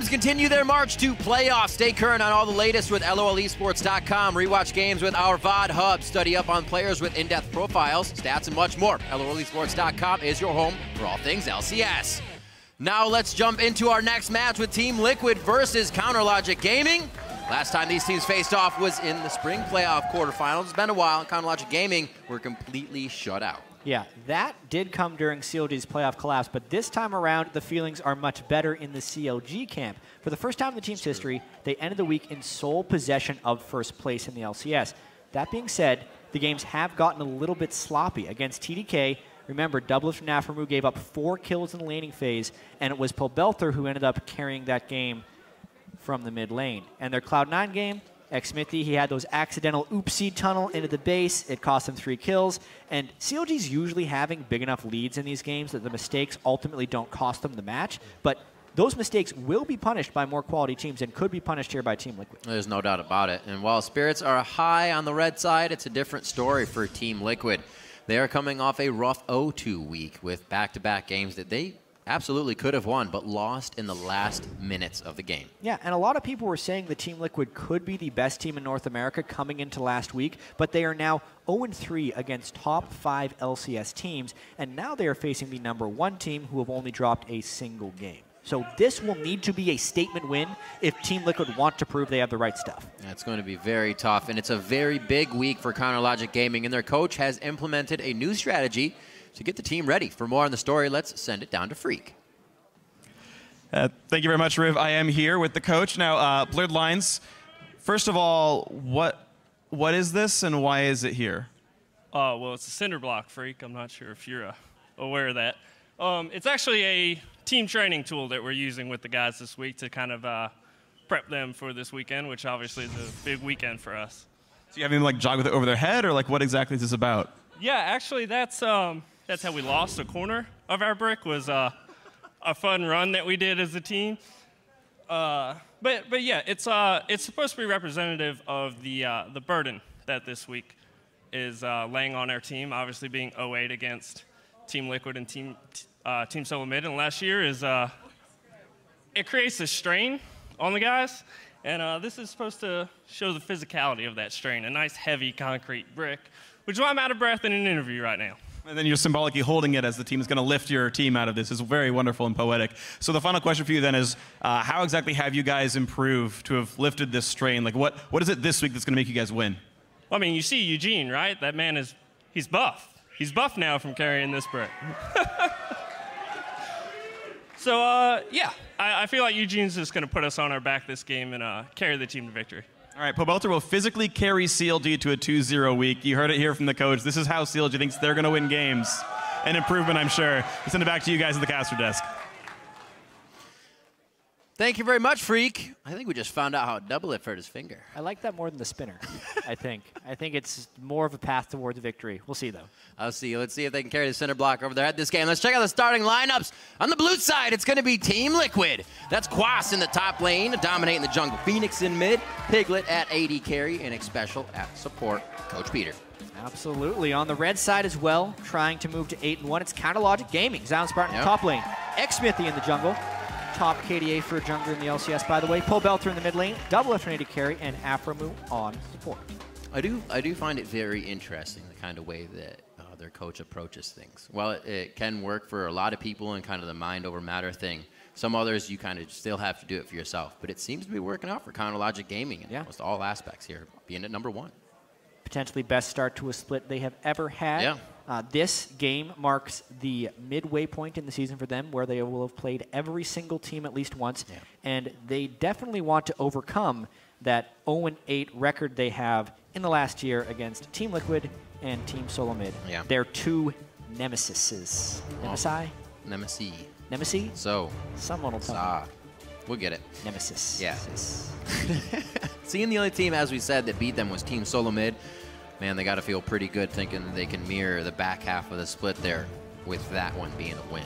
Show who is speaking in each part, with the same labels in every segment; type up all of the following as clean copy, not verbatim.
Speaker 1: teams continue their march to playoffs. Stay current on all the latest with LOLesports.com. Rewatch games with our VOD hub. Study up on players with in-depth profiles, stats, and much more. LOLesports.com is your home for all things LCS. Now let's jump into our next match with Team Liquid versus CounterLogic Gaming. Last time these teams faced off was in the spring playoff quarterfinals. It's been a while, and CounterLogic Gaming were completely shut out.
Speaker 2: Yeah, that did come during CLG's playoff collapse, but this time around, the feelings are much better in the CLG camp. For the first time in the team's history, they ended the week in sole possession of first place in the LCS. That being said, the games have gotten a little bit sloppy. Against TDK, remember, W5D1 and Aframu gave up 4 kills in the laning phase, and it was Pobelter who ended up carrying that game from the mid lane. And their Cloud9 game, Xmithy, he had those accidental oopsie tunnel into the base. It cost him 3 kills. And CLG's usually having big enough leads in these games that the mistakes ultimately don't cost them the match. But those mistakes will be punished by more quality teams and could be punished here by Team Liquid.
Speaker 1: There's no doubt about it. And while spirits are high on the red side, it's a different story for Team Liquid. They are coming off a rough 0-2 week with back-to-back games that they absolutely could have won, but lost in the last minutes of the game.
Speaker 2: Yeah, and a lot of people were saying the Team Liquid could be the best team in North America coming into last week, but they are now 0-3 against top 5 LCS teams, and now they are facing the #1 team who have only dropped a single game. So this will need to be a statement win if Team Liquid want to prove they have the right stuff.
Speaker 1: It's going to be very tough, and it's a very big week for CounterLogic Gaming, and their coach has implemented a new strategy to get the team ready. For more on the story, let's send it down to Freak.
Speaker 3: Thank you very much, Riv. I am here with the coach. Now, Blurred Lines, first of all, what is this and why is it here?
Speaker 4: Well, it's a cinder block, Freak. I'm not sure if you're aware of that. It's actually a team training tool that we're using with the guys this week to kind of prep them for this weekend, which obviously is a big weekend for us.
Speaker 3: So you have them like jog with it over their head, or like what exactly is this about?
Speaker 4: Yeah, actually, that's how we lost a corner of our brick. Was a fun run that we did as a team. But yeah, it's supposed to be representative of the burden that this week is laying on our team. Obviously, being 0-8 against Team Liquid and Team Solo Mid, and last year is it creates a strain on the guys, and this is supposed to show the physicality of that strain. A nice heavy concrete brick, which is why I'm out of breath in an interview right now.
Speaker 3: And then you're symbolically holding it as the team is going to lift your team out of this. It's very wonderful and poetic. So the final question for you then is, how exactly have you guys improved to have lifted this strain? Like what is it this week that's going to make you guys win?
Speaker 4: Well, I mean, you see Eugene, right? That man he's buff. He's buff now from carrying this brick. So, yeah, I feel like Eugene's just going to put us on our back this game and carry the team to victory.
Speaker 3: All right, Pobelter will physically carry CLG to a 2-0 week. You heard it here from the coach. This is how CLG thinks they're going to win games. An improvement, I'm sure. We'll send it back to you guys at the caster desk.
Speaker 1: Thank you very much, Freak. I think we just found out how W5D hurt his finger.
Speaker 2: I like that more than the spinner, I think. I think it's more of a path towards victory. We'll see, though.
Speaker 1: I'll see. Let's see if they can carry the center block over there at this game. Let's check out the starting lineups. On the blue side, it's going to be Team Liquid. That's Quas in the top lane, dominating the jungle. Phoenix in mid, Piglet at AD carry, and Xpecial at support. Coach Peter.
Speaker 2: Absolutely. On the red side as well, trying to move to 8-1, it's CounterLogic Gaming. Zion Spartan in the top lane. Xmithy in the jungle. Top KDA for a jungler in the LCS, by the way. Pobelter in the mid lane, W5D1 carry, and Aframu on support.
Speaker 1: I do find it very interesting, the kind of way that their coach approaches things. While it can work for a lot of people and kind of the mind over matter thing, some others you kind of still have to do it for yourself. But it seems to be working out for CounterLogic Gaming in almost all aspects here, being at #1.
Speaker 2: Potentially best start to a split they have ever had.
Speaker 1: Yeah.
Speaker 2: This game marks the midway point in the season for them where they will have played every single team at least once. Yeah. And they definitely want to overcome that 0-8 record they have in the last year against Team Liquid and Team Solo Mid.
Speaker 1: Yeah.
Speaker 2: They're two nemesises. Nemesi?
Speaker 1: Nemesis.
Speaker 2: Nemesis?
Speaker 1: So.
Speaker 2: Someone will tell me.
Speaker 1: We'll get it.
Speaker 2: Nemesis.
Speaker 1: Yeah. Seeing the only team, as we said, that beat them was Team Solo Mid. Man, they got to feel pretty good thinking they can mirror the back half of the split there with that one being a win.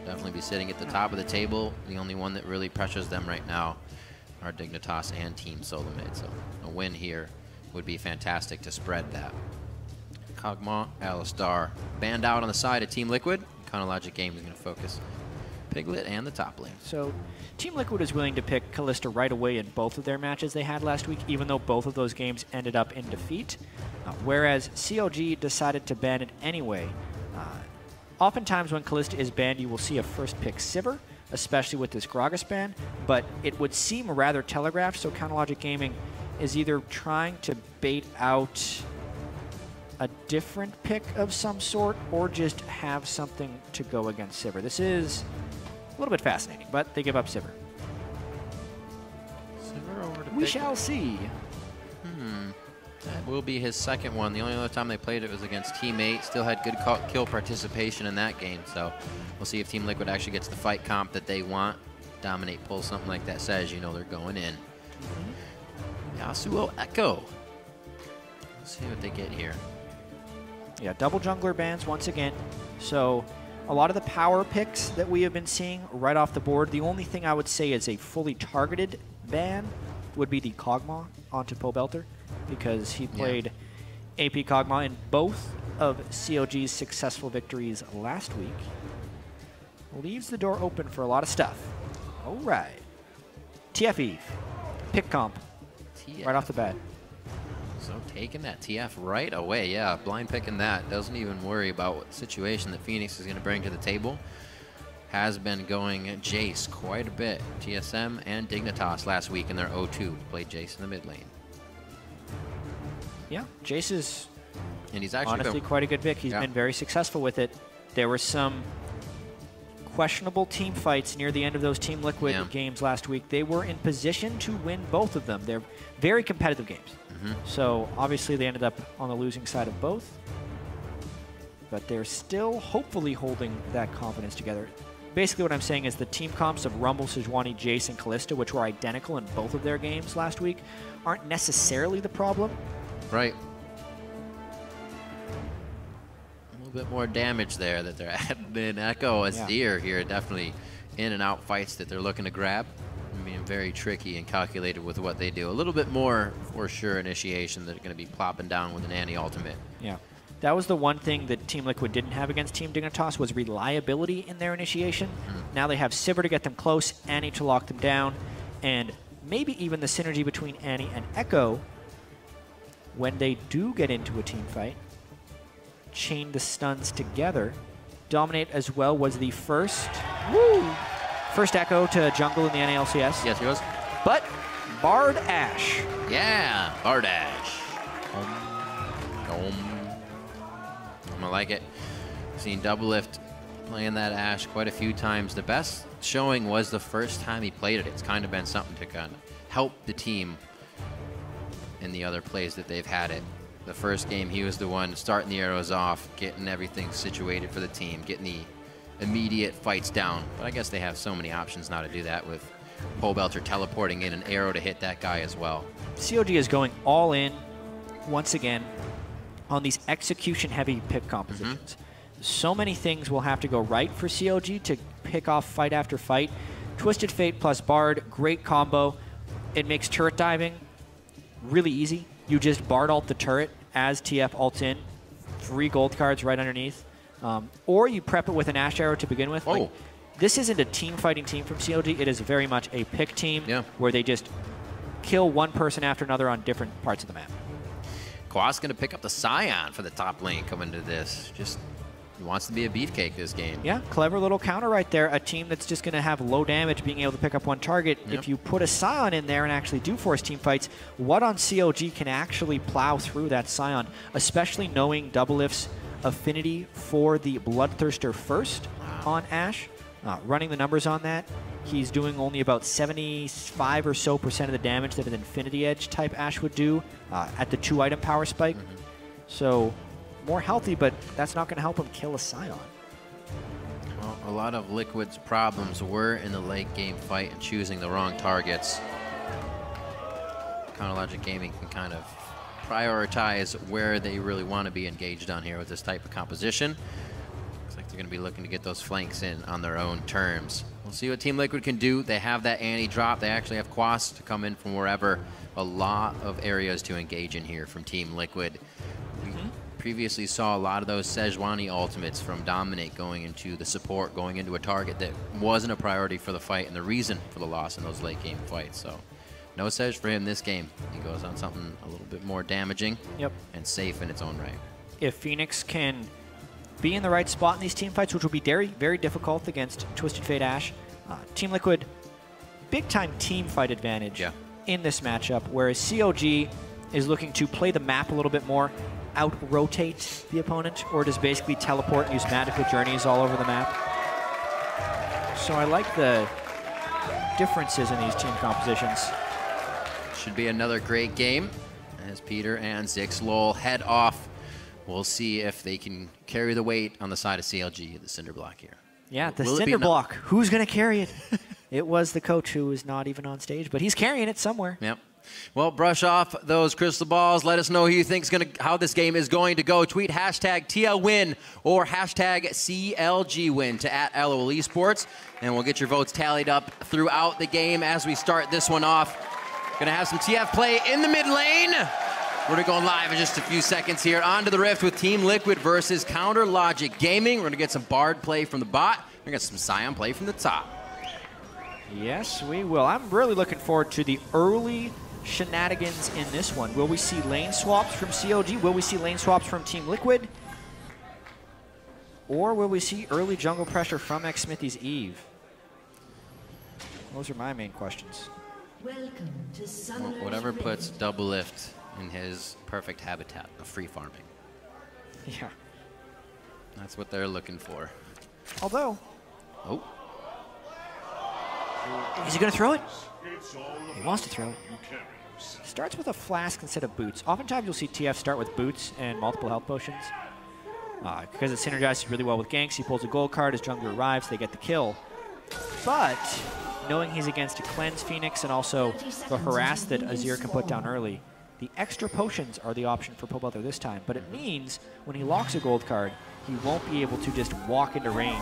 Speaker 1: Definitely be sitting at the top of the table. The only one that really pressures them right now are Dignitas and Team Solo Mid. So a win here would be fantastic to spread that. Kog'Maw, Alistar banned out on the side of Team Liquid. CounterLogic Gaming is going to focus Piglet and the top lane.
Speaker 2: So Team Liquid is willing to pick Kalista right away in both of their matches they had last week, even though both of those games ended up in defeat. Whereas CLG decided to ban it anyway. Oftentimes when Kalista is banned, you will see a first pick Sivir, especially with this Gragas ban, but it would seem rather telegraphed, so Counterlogic Gaming is either trying to bait out a different pick of some sort or just have something to go against Sivir. This is a little bit fascinating, but they give up Sivir.
Speaker 1: Sivir over to
Speaker 2: We shall see.
Speaker 1: That will be his second one. The only other time they played it was against Team 8. Still had good kill participation in that game, so we'll see if Team Liquid actually gets the fight comp that they want. Dominate pull something like that says, you know they're going in. Yasuo Echo. Let's see what they get here.
Speaker 2: Yeah, double jungler bans once again. So a lot of the power picks that we have been seeing right off the board, the only thing I would say is a fully targeted ban would be the Kog'Maw onto Pobelter, because he played AP Kog'Maw in both of COG's successful victories last week. Leaves the door open for a lot of stuff. All right. TF Eve. Pick comp.
Speaker 1: TF.
Speaker 2: Right off the bat.
Speaker 1: So taking that TF right away. Yeah, blind picking that. Doesn't even worry about what situation that Phoenix is going to bring to the table. Has been going Jace quite a bit. TSM and Dignitas last week in their 0-2. Played Jace in the mid lane.
Speaker 2: Yeah, Jace is
Speaker 1: and he's actually
Speaker 2: honestly quite a good pick. He's been very successful with it. There were some questionable team fights near the end of those Team Liquid games last week. They were in position to win both of them. They're very competitive games. So obviously they ended up on the losing side of both. But they're still hopefully holding that confidence together. Basically what I'm saying is the team comps of Rumble, Sejuani, Jace, and Kalista, which were identical in both of their games last week, aren't necessarily the problem.
Speaker 1: Right. A little bit more damage there that they're adding. Echo as Deer here, definitely in and out fights that they're looking to grab. I mean, very tricky and calculated with what they do. A little bit more, for sure, initiation. They're going to be plopping down with an anti-ultimate.
Speaker 2: Yeah. That was the one thing that Team Liquid didn't have against Team Dignitas was reliability in their initiation. Now they have Sivir to get them close, Annie to lock them down, and maybe even the synergy between Annie and Echo when they do get into a team fight. Chain the stuns together. Dominate as well was the first Echo to jungle in the NALCS.
Speaker 1: Yes, he was.
Speaker 2: But Bard Ashe.
Speaker 1: Yeah, Bard Ashe. I like it. Seen Doublelift playing that Ashe quite a few times. The best showing was the first time he played it. It's kind of been something to kind of help the team in the other plays that they've had it. The first game, he was the one starting the arrows off, getting everything situated for the team, getting the immediate fights down. But I guess they have so many options now to do that with Pobelter teleporting in an arrow to hit that guy as well.
Speaker 2: COG is going all in once again on these execution-heavy pick compositions. So many things will have to go right for COG to pick off fight after fight. Twisted Fate plus Bard, great combo. It makes turret diving really easy. You just Bard ult the turret as TF ults in. 3 gold cards right underneath. Or you prep it with an Ashe arrow to begin with. Like, this isn't a team-fighting team from COG. It is very much a pick team where they just kill one person after another on different parts of the map.
Speaker 1: Quas going to pick up the Scion for the top lane coming to this. Just he wants to be a beefcake this game.
Speaker 2: Yeah, clever little counter right there. A team that's just going to have low damage being able to pick up one target. If you put a Scion in there and actually do force team fights, what on COG can actually plow through that Scion, especially knowing Doublelift's affinity for the Bloodthirster first on Ashe. Running the numbers on that, he's doing only about 75% or so of the damage that an Infinity Edge type Ashe would do at the 2-item power spike. So more healthy, but that's not going to help him kill a Scion.
Speaker 1: Well, a lot of Liquid's problems were in the late game fight and choosing the wrong targets. Counterlogic Gaming can kind of prioritize where they really want to be engaged on here with this type of composition. Looks like they're going to be looking to get those flanks in on their own terms. We'll see what Team Liquid can do. They have that anti-drop. They actually have Quas to come in from wherever. A lot of areas to engage in here from Team Liquid. We previously saw a lot of those Sejuani ultimates from Dominic going into the support, going into a target that wasn't a priority for the fight and the reason for the loss in those late game fights. So no Sej for him this game. He goes on something a little bit more damaging and safe in its own right.
Speaker 2: If Phoenix can be in the right spot in these team fights, which will be very, very difficult against Twisted Fate Ash, Team Liquid, big-time team fight advantage in this matchup, whereas CLG is looking to play the map a little bit more, out-rotate the opponent, or just basically teleport and use magical journeys all over the map. So I like the differences in these team compositions.
Speaker 1: Should be another great game as Peter and Zixlol head off. We'll see if they can carry the weight on the side of CLG, the cinder block here.
Speaker 2: Yeah, the cinder block. Who's going to carry it? It was the coach who was not even on stage, but he's carrying it somewhere.
Speaker 1: Yep. Well, brush off those crystal balls. Let us know who you think how this game is going to go. Tweet hashtag TLWin or hashtag CLGWin to @LOL Esports, and we'll get your votes tallied up throughout the game as we start this one off. Going to have some TF play in the mid lane. We're going to go live in just a few seconds here. On to the Rift with Team Liquid versus Counter Logic Gaming. We're going to get some Bard play from the bot. We're going to get some Scion play from the top.
Speaker 2: Yes, we will. I'm really looking forward to the early shenanigans in this one. Will we see lane swaps from CLG? Will we see lane swaps from Team Liquid? Or will we see early jungle pressure from Xsmithy's Eve? Those are my main questions.
Speaker 5: Welcome to
Speaker 1: Well, whatever puts Double Lift in his perfect habitat of free farming.
Speaker 2: Yeah.
Speaker 1: That's what they're looking for.
Speaker 2: Although...
Speaker 1: Oh.
Speaker 2: Is he going to throw it? He wants to throw it. Starts with a flask instead of boots. Oftentimes you'll see TF start with boots and multiple health potions. Because it synergizes really well with ganks. He pulls a gold card, his jungler arrives, they get the kill. But knowing he's against a cleanse Phoenix and also the harass that Azir can put down early, the extra potions are the option for Pobelter this time. But it means when he locks a gold card, he won't be able to just walk into range.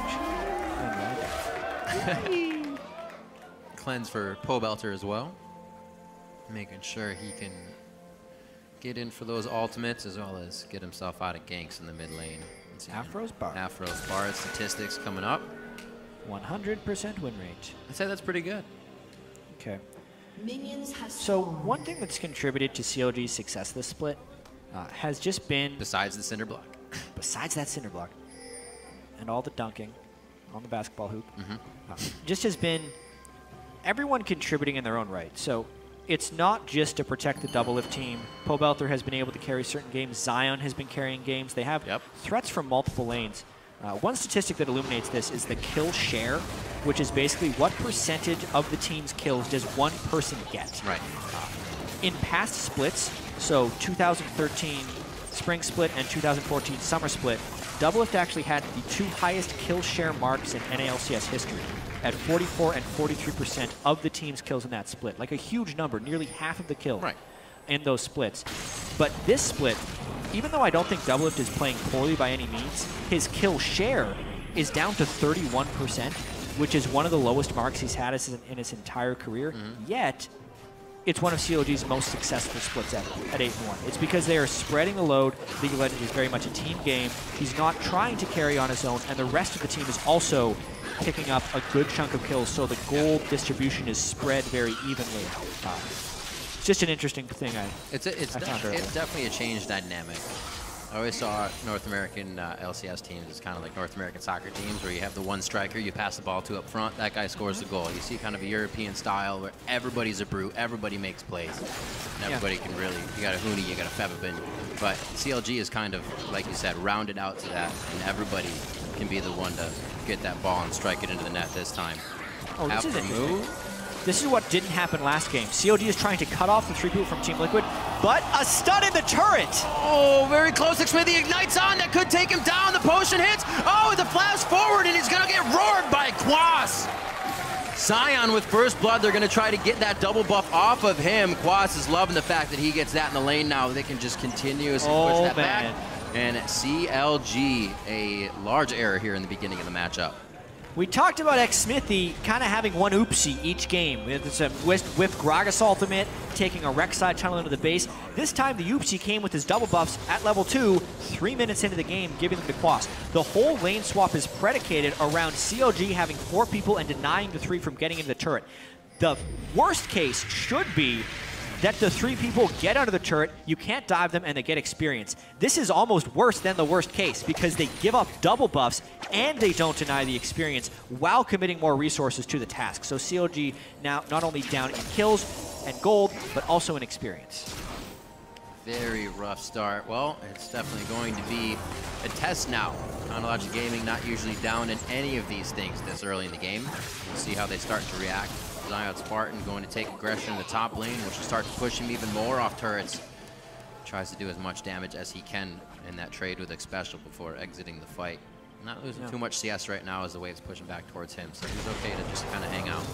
Speaker 1: Cleanse for Pobelter as well. Making sure he can get in for those ultimates as well as get himself out of ganks in the mid lane.
Speaker 2: Afro's Bard.
Speaker 1: Afro's Bard statistics coming up.
Speaker 2: 100% win rate.
Speaker 1: I'd say that's pretty good.
Speaker 2: Okay. So one thing that's contributed to CLG's success this split has just been...
Speaker 1: Besides the cinder block.
Speaker 2: Besides that cinder block. And all the dunking on the basketball hoop. Just has been everyone contributing in their own right. So it's not just to protect the double lift team. Pobelter has been able to carry certain games. Zion has been carrying games. They have threats from multiple lanes. One statistic that illuminates this is the kill share, which is basically what percentage of the team's kills does one person get.
Speaker 1: Right.
Speaker 2: In past splits, so 2013 Spring Split and 2014 Summer Split, Doublelift actually had the two highest kill share marks in NALCS history at 44 and 43% of the team's kills in that split. Like a huge number, nearly half of the kills in those splits. But this split, even though I don't think Doublelift is playing poorly by any means, his kill share is down to 31%, which is one of the lowest marks he's had in his entire career. Yet, it's one of CLG's most successful splits ever at 8-1. It's because they are spreading the load. League of Legends is very much a team game. He's not trying to carry on his own, and the rest of the team is also picking up a good chunk of kills, so the gold distribution is spread very evenly. It's just an interesting thing
Speaker 1: It's definitely a change dynamic. I always saw North American LCS teams as kind of like North American soccer teams where you have the one striker you pass the ball to up front, that guy scores the goal. You see kind of a European style where everybody's a brute, everybody makes plays. And everybody can really, you got a Huni, you got a Fevabin. But CLG is kind of, like you said, rounded out to that, and everybody can be the one to get that ball and strike it into the net this time.
Speaker 2: Oh, this is interesting. This is what didn't happen last game. CLG is trying to cut off the 3 people from Team Liquid, but a stun in the turret!
Speaker 1: Oh, very close. Xsmithy ignites on. That could take him down. The potion hits. Oh, the flash forward, and he's going to get roared by Quas. Scion with first blood. They're going to try to get that double buff off of him. Quas is loving the fact that he gets that in the lane now. They can just continuously push that back. And CLG, a large error here in the beginning of the matchup.
Speaker 2: We talked about Xsmithy kind of having one oopsie each game. It's a whipped Gragas ultimate, taking a Rek'Sai tunnel into the base. This time the oopsie came with his double buffs at level 2, 3 minutes into the game, giving them to Quas. The whole lane swap is predicated around CLG having 4 people and denying the 3 from getting into the turret. The worst case should be that the 3 people get under the turret, you can't dive them, and they get experience. This is almost worse than the worst case because they give up double buffs and they don't deny the experience while committing more resources to the task. So CLG now not only down in kills and gold, but also in experience.
Speaker 1: Very rough start. Well, it's definitely going to be a test now. Chronological Gaming not usually down in any of these things this early in the game. We'll see how they start to react. Zion Spartan going to take aggression in the top lane, which will start to push him even more off turrets. Tries to do as much damage as he can in that trade with Xpecial before exiting the fight. Not losing too much CS right now as the wave's pushing back towards him, so he's okay to just kind of hang out.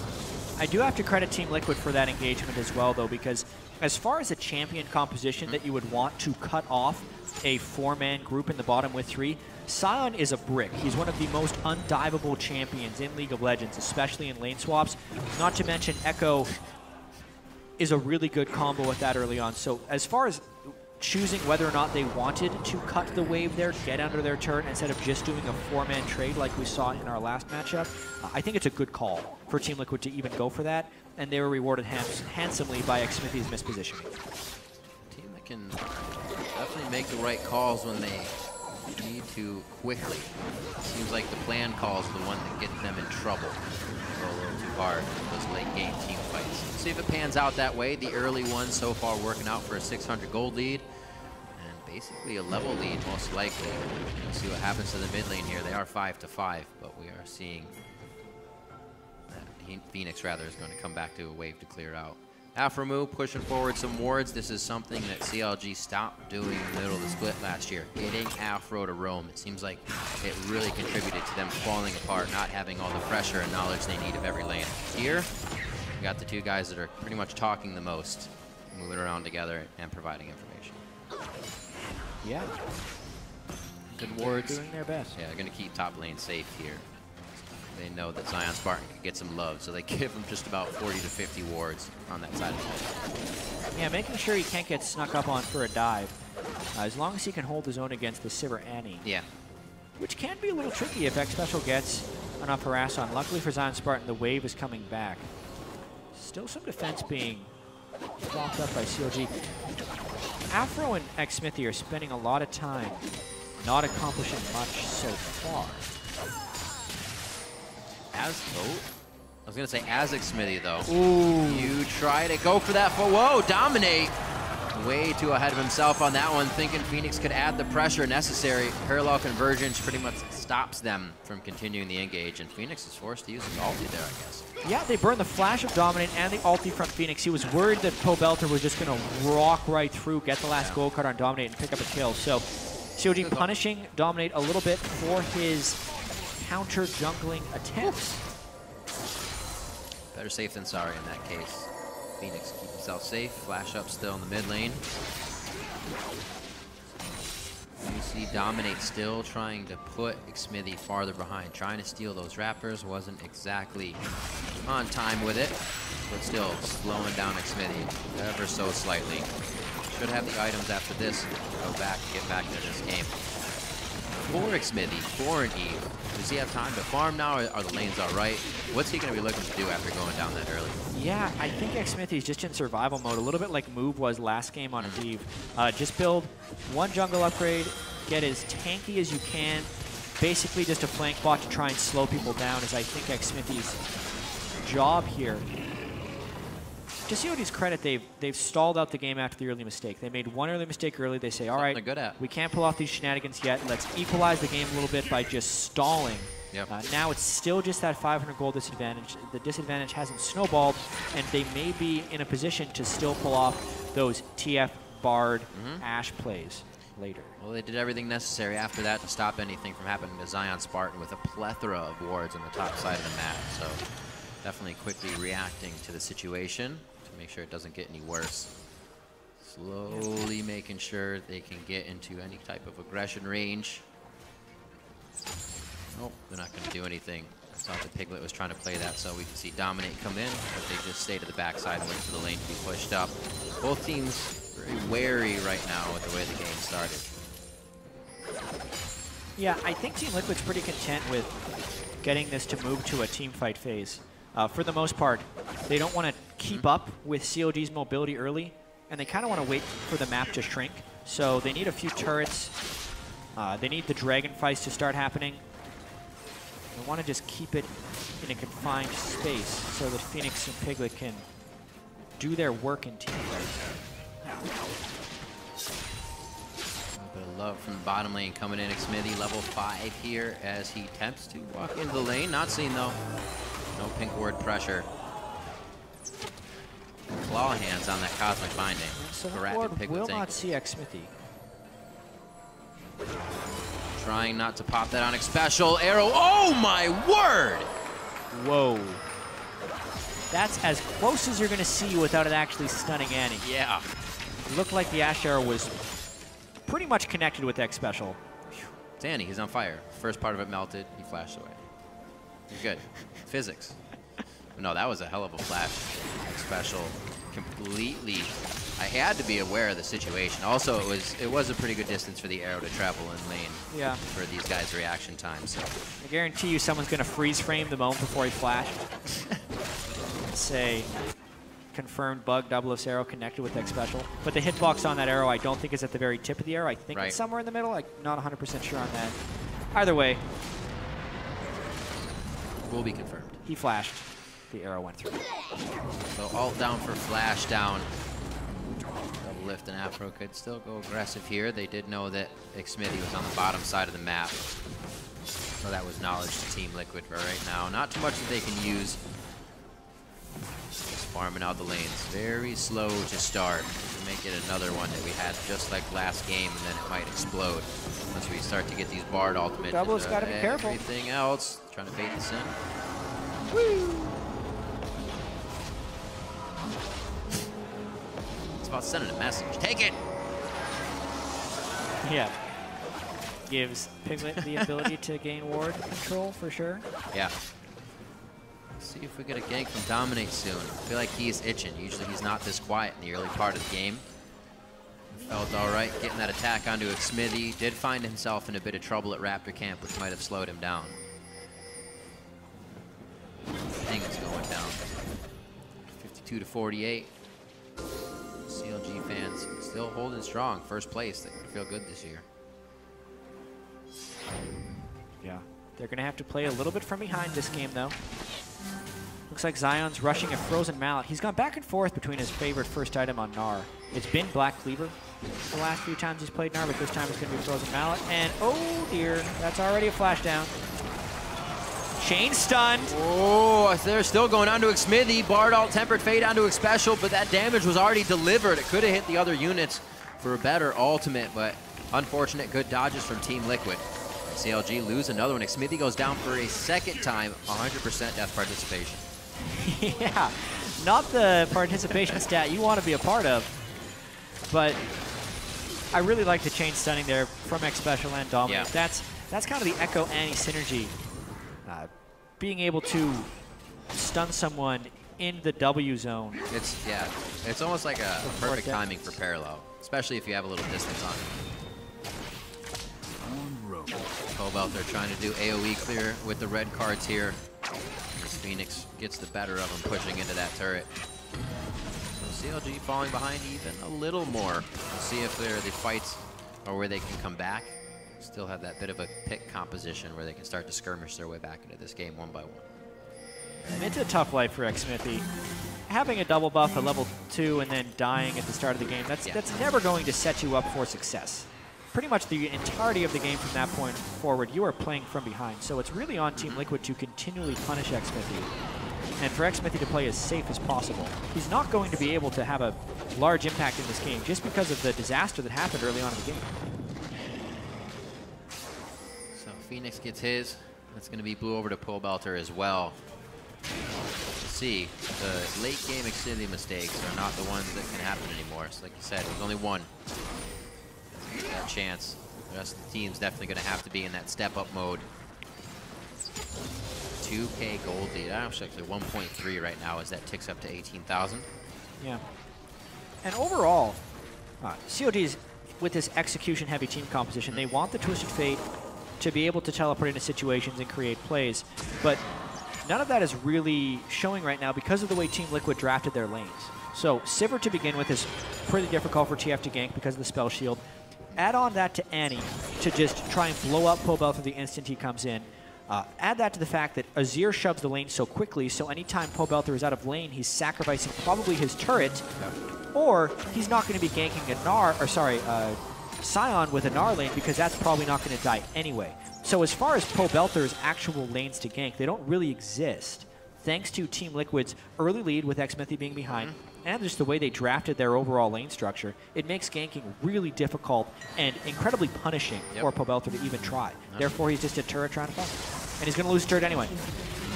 Speaker 2: I do have to credit Team Liquid for that engagement as well, though, because as far as a champion composition that you would want to cut off a 4-man group in the bottom with 3, Sion is a brick. He's one of the most undivable champions in League of Legends, especially in lane swaps. Not to mention Echo is a really good combo with that early on. So as far as choosing whether or not they wanted to cut the wave there, get under their turret instead of just doing a 4-man trade like we saw in our last matchup, I think it's a good call for Team Liquid to even go for that, and they were rewarded handsomely by Xsmithy's mispositioning.
Speaker 1: Team that can definitely make the right calls when they need to quickly. Seems like the planned calls are the one that get them in trouble. Go a little too hard in those late game team fights. See if it pans out that way. The early one so far working out for a 600 gold lead. And basically a level lead most likely. We'll see what happens to the mid lane here. They are 5-5, but we are seeing that Phoenix rather is going to come back to a wave to clear out. Afromu pushing forward some wards. This is something that CLG stopped doing in the middle of the split last year. Getting Afro to roam. It seems like it really contributed to them falling apart, not having all the pressure and knowledge they need of every lane. Here, we got the 2 guys that are pretty much talking the most, moving around together and providing information.
Speaker 2: Yeah.
Speaker 1: Good wards.
Speaker 2: Doing their best.
Speaker 1: Yeah, they're going to keep top lane safe here. They know that Zion Spartan can get some love, so they give him just about 40 to 50 wards on that side of the field.
Speaker 2: Yeah, making sure he can't get snuck up on for a dive. As long as he can hold his own against the Sivir Annie.
Speaker 1: Yeah.
Speaker 2: Which can be a little tricky if Xpecial gets enough harass on. Luckily for Zion Spartan, the wave is coming back. Still some defense being blocked up by CLG. Afro and Xsmithy are spending a lot of time not accomplishing much so far.
Speaker 1: I was going to say as Xsmithy, though.
Speaker 2: Ooh.
Speaker 1: You try to go for that. Whoa, dominate. Way too ahead of himself on that one, thinking Phoenix could add the pressure necessary. Parallel convergence pretty much stops them from continuing the engage, and Phoenix is forced to use his ulti there, I guess.
Speaker 2: Yeah, they burned the flash of Dominate and the ulti from Phoenix. He was worried that Pobelter was just going to rock right through, get the last gold card on Dominate, and pick up a kill. So COG punishing Dominate a little bit for his counter jungling attempts.
Speaker 1: Better safe than sorry in that case. Phoenix keep himself safe. Flash up still in the mid lane. You see Dominate still trying to put Xsmithy farther behind, trying to steal those wrappers. Wasn't exactly on time with it, but still slowing down Xsmithy ever so slightly. Should have the items after this. Go back, get back into this game. For Xsmithy, for an Eve, does he have time to farm now? Are the lanes all right? What's he going to be looking to do after going down that early?
Speaker 2: Yeah, I think Xsmithy's just in survival mode, a little bit like Move was last game on Eve. Just build one jungle upgrade, get as tanky as you can, basically just a flank bot to try and slow people down is I think Xsmithy's job here. To COD's credit, they've stalled out the game after the early mistake. They made one early mistake early. They say, all right, we can't pull off these shenanigans yet. Let's equalize the game a little bit by just stalling.
Speaker 1: Yep.
Speaker 2: Now it's still just that 500 gold disadvantage. The disadvantage hasn't snowballed, and they may be in a position to still pull off those TF Bard Ashe plays later.
Speaker 1: Well, they did everything necessary after that to stop anything from happening to Zion Spartan with a plethora of wards on the top side of the map. So definitely quickly reacting to the situation to make sure it doesn't get any worse. Slowly making sure they can get into any type of aggression range. Nope, they're not going to do anything. Thought that Piglet was trying to play that so we could see Dominate come in, but they just stay to the backside and wait for the lane to be pushed up. Both teams very wary right now with the way the game started.
Speaker 2: Yeah, I think Team Liquid's pretty content with getting this to move to a team fight phase. For the most part, they don't want to keep up with COG's mobility early, and they kind of want to wait for the map to shrink. So they need a few turrets. They need the dragon fights to start happening. They want to just keep it in a confined space so that Phoenix and Piglet can do their work in team fights.
Speaker 1: A bit of love from the bottom lane coming in. Xmithy level 5 here as he attempts to walk into the lane. Not seen though. No pink ward pressure. Claw hands on that Cosmic Binding.
Speaker 2: So
Speaker 1: The
Speaker 2: the
Speaker 1: Rapid
Speaker 2: Lord
Speaker 1: Piglet's
Speaker 2: will not
Speaker 1: ankle.
Speaker 2: see Xmithy.
Speaker 1: Trying not to pop that Onyx special. Arrow. Oh my word!
Speaker 2: Whoa. That's as close as you're going to see without it actually stunning Annie.
Speaker 1: Yeah.
Speaker 2: It looked like the Ash Arrow was pretty much connected with X Special.
Speaker 1: It's Annie. He's on fire. First part of it melted. He flashed away. You're good. Physics. But no, that was a hell of a flash. X special. Completely. I had to be aware of the situation. Also, it was a pretty good distance for the arrow to travel in lane.
Speaker 2: Yeah.
Speaker 1: For these guys' reaction time. So
Speaker 2: I guarantee you someone's going to freeze frame the moment before he flashed. Say, confirmed bug, double of arrow connected with X Special. But the hitbox on that arrow I don't think is at the very tip of the arrow. I think it's somewhere in the middle. I'm not 100% sure on that. Either way.
Speaker 1: Will be confirmed.
Speaker 2: He flashed. The arrow went through.
Speaker 1: So alt down for flash down. Double lift and Afro could still go aggressive here. They did know that Xmithy was on the bottom side of the map. So that was knowledge to Team Liquid for right now. Not too much that they can use. Just farming out the lanes. Very slow to start. We may get another one that we had just like last game, and then it might explode once we start to get these Bard ultimates.
Speaker 2: Double's got to be careful.
Speaker 1: Everything else. Trying to bait this in.
Speaker 2: Woo!
Speaker 1: It's about sending a message. Take it!
Speaker 2: Yeah. Gives Piglet the ability to gain ward control for sure.
Speaker 1: Yeah. Let's see if we get a gank from Dominate soon. I feel like he's itching. Usually he's not this quiet in the early part of the game. Felt all right getting that attack onto Xmithy. Did find himself in a bit of trouble at Raptor Camp, which might have slowed him down. Thing is going down. 52 to 48. CLG fans still holding strong. First place. They feel good this year.
Speaker 2: Yeah. They're going to have to play a little bit from behind this game, though. Looks like Zion's rushing a Frozen Mallet. He's gone back and forth between his favorite first item on Gnar. It's been Black Cleaver the last few times he's played Gnar, but this time it's going to be Frozen Mallet. And, oh dear, that's already a flash down. Chain stunned.
Speaker 1: Oh, they're still going on to Xmithy. Bard ult tempered fade onto X special, but that damage was already delivered. It could have hit the other units for a better ultimate, but unfortunate good dodges from Team Liquid. CLG lose another one. Xmithy goes down for a second time, 100% death participation.
Speaker 2: Yeah, not the participation stat you want to be a part of, but I really like the chain stunning there from X Special and Dominate.
Speaker 1: Yeah.
Speaker 2: That's kind of the Echo Annie synergy. Being able to stun someone in the W zone.
Speaker 1: It's almost like a perfect timing for parallel, especially if you have a little distance on it. Cobalt, they're trying to do AoE clear with the red cards here. As Phoenix gets the better of him, pushing into that turret. So CLG falling behind even a little more. We'll see if the fights are where they can come back. Still have that bit of a pick composition where they can start to skirmish their way back into this game one by one.
Speaker 2: And it's a tough life for Xmithy. Having a double buff at level 2 and then dying at the start of the game, that's never going to set you up for success. Pretty much the entirety of the game from that point forward, you are playing from behind. So it's really on Team Liquid to continually punish Xmithy. And for Xmithy to play as safe as possible. He's not going to be able to have a large impact in this game just because of the disaster that happened early on in the game.
Speaker 1: So Phoenix gets his. That's going to be blue over to Pobelter as well. Let's see, the late game Xmithy mistakes are not the ones that can happen anymore. So like you said, there's only one. That chance. The rest of the team's definitely going to have to be in that step-up mode 2K gold lead. Actually 1.3 right now as that ticks up to 18,000.
Speaker 2: Yeah. And overall, COG's, with this execution-heavy team composition, they want the Twisted Fate to be able to teleport into situations and create plays. But none of that is really showing right now because of the way Team Liquid drafted their lanes. So Sivir to begin with is pretty difficult for TF to gank because of the spell shield. Add on that to Annie to just try and blow up Pobelter the instant he comes in. Add that to the fact that Azir shoves the lane so quickly, so anytime Pobelter is out of lane, he's sacrificing probably his turret, or he's not going to be ganking a Gnar, or sorry, Sion with a Gnar lane because that's probably not going to die anyway. So as far as Pobelter's actual lanes to gank, they don't really exist, thanks to Team Liquid's early lead with Xmithie being behind, and just the way they drafted their overall lane structure. It makes ganking really difficult and incredibly punishing for Pobelter to even try. Therefore, he's just a turret trying to fight. And he's going to lose turret anyway.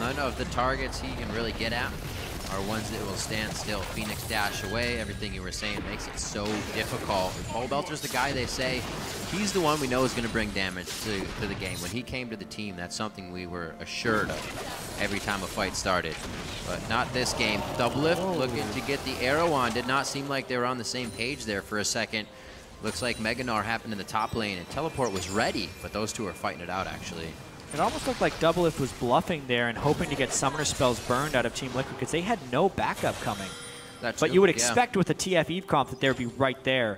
Speaker 1: None of the targets he can really get at are ones that will stand still. Phoenix dash away. Everything you were saying makes it so difficult. Pobelter's the guy they say, he's the one we know is going to bring damage to the game. When he came to the team, that's something we were assured of every time a fight started. But not this game. Doublelift looking to get the arrow on. Did not seem like they were on the same page there for a second. Looks like Mega Gnar happened in the top lane and Teleport was ready, but those two are fighting it out actually.
Speaker 2: It almost looked like Doublelift was bluffing there and hoping to get summoner spells burned out of Team Liquid because they had no backup coming. But you would expect with the TF Eve comp that they'd be right there.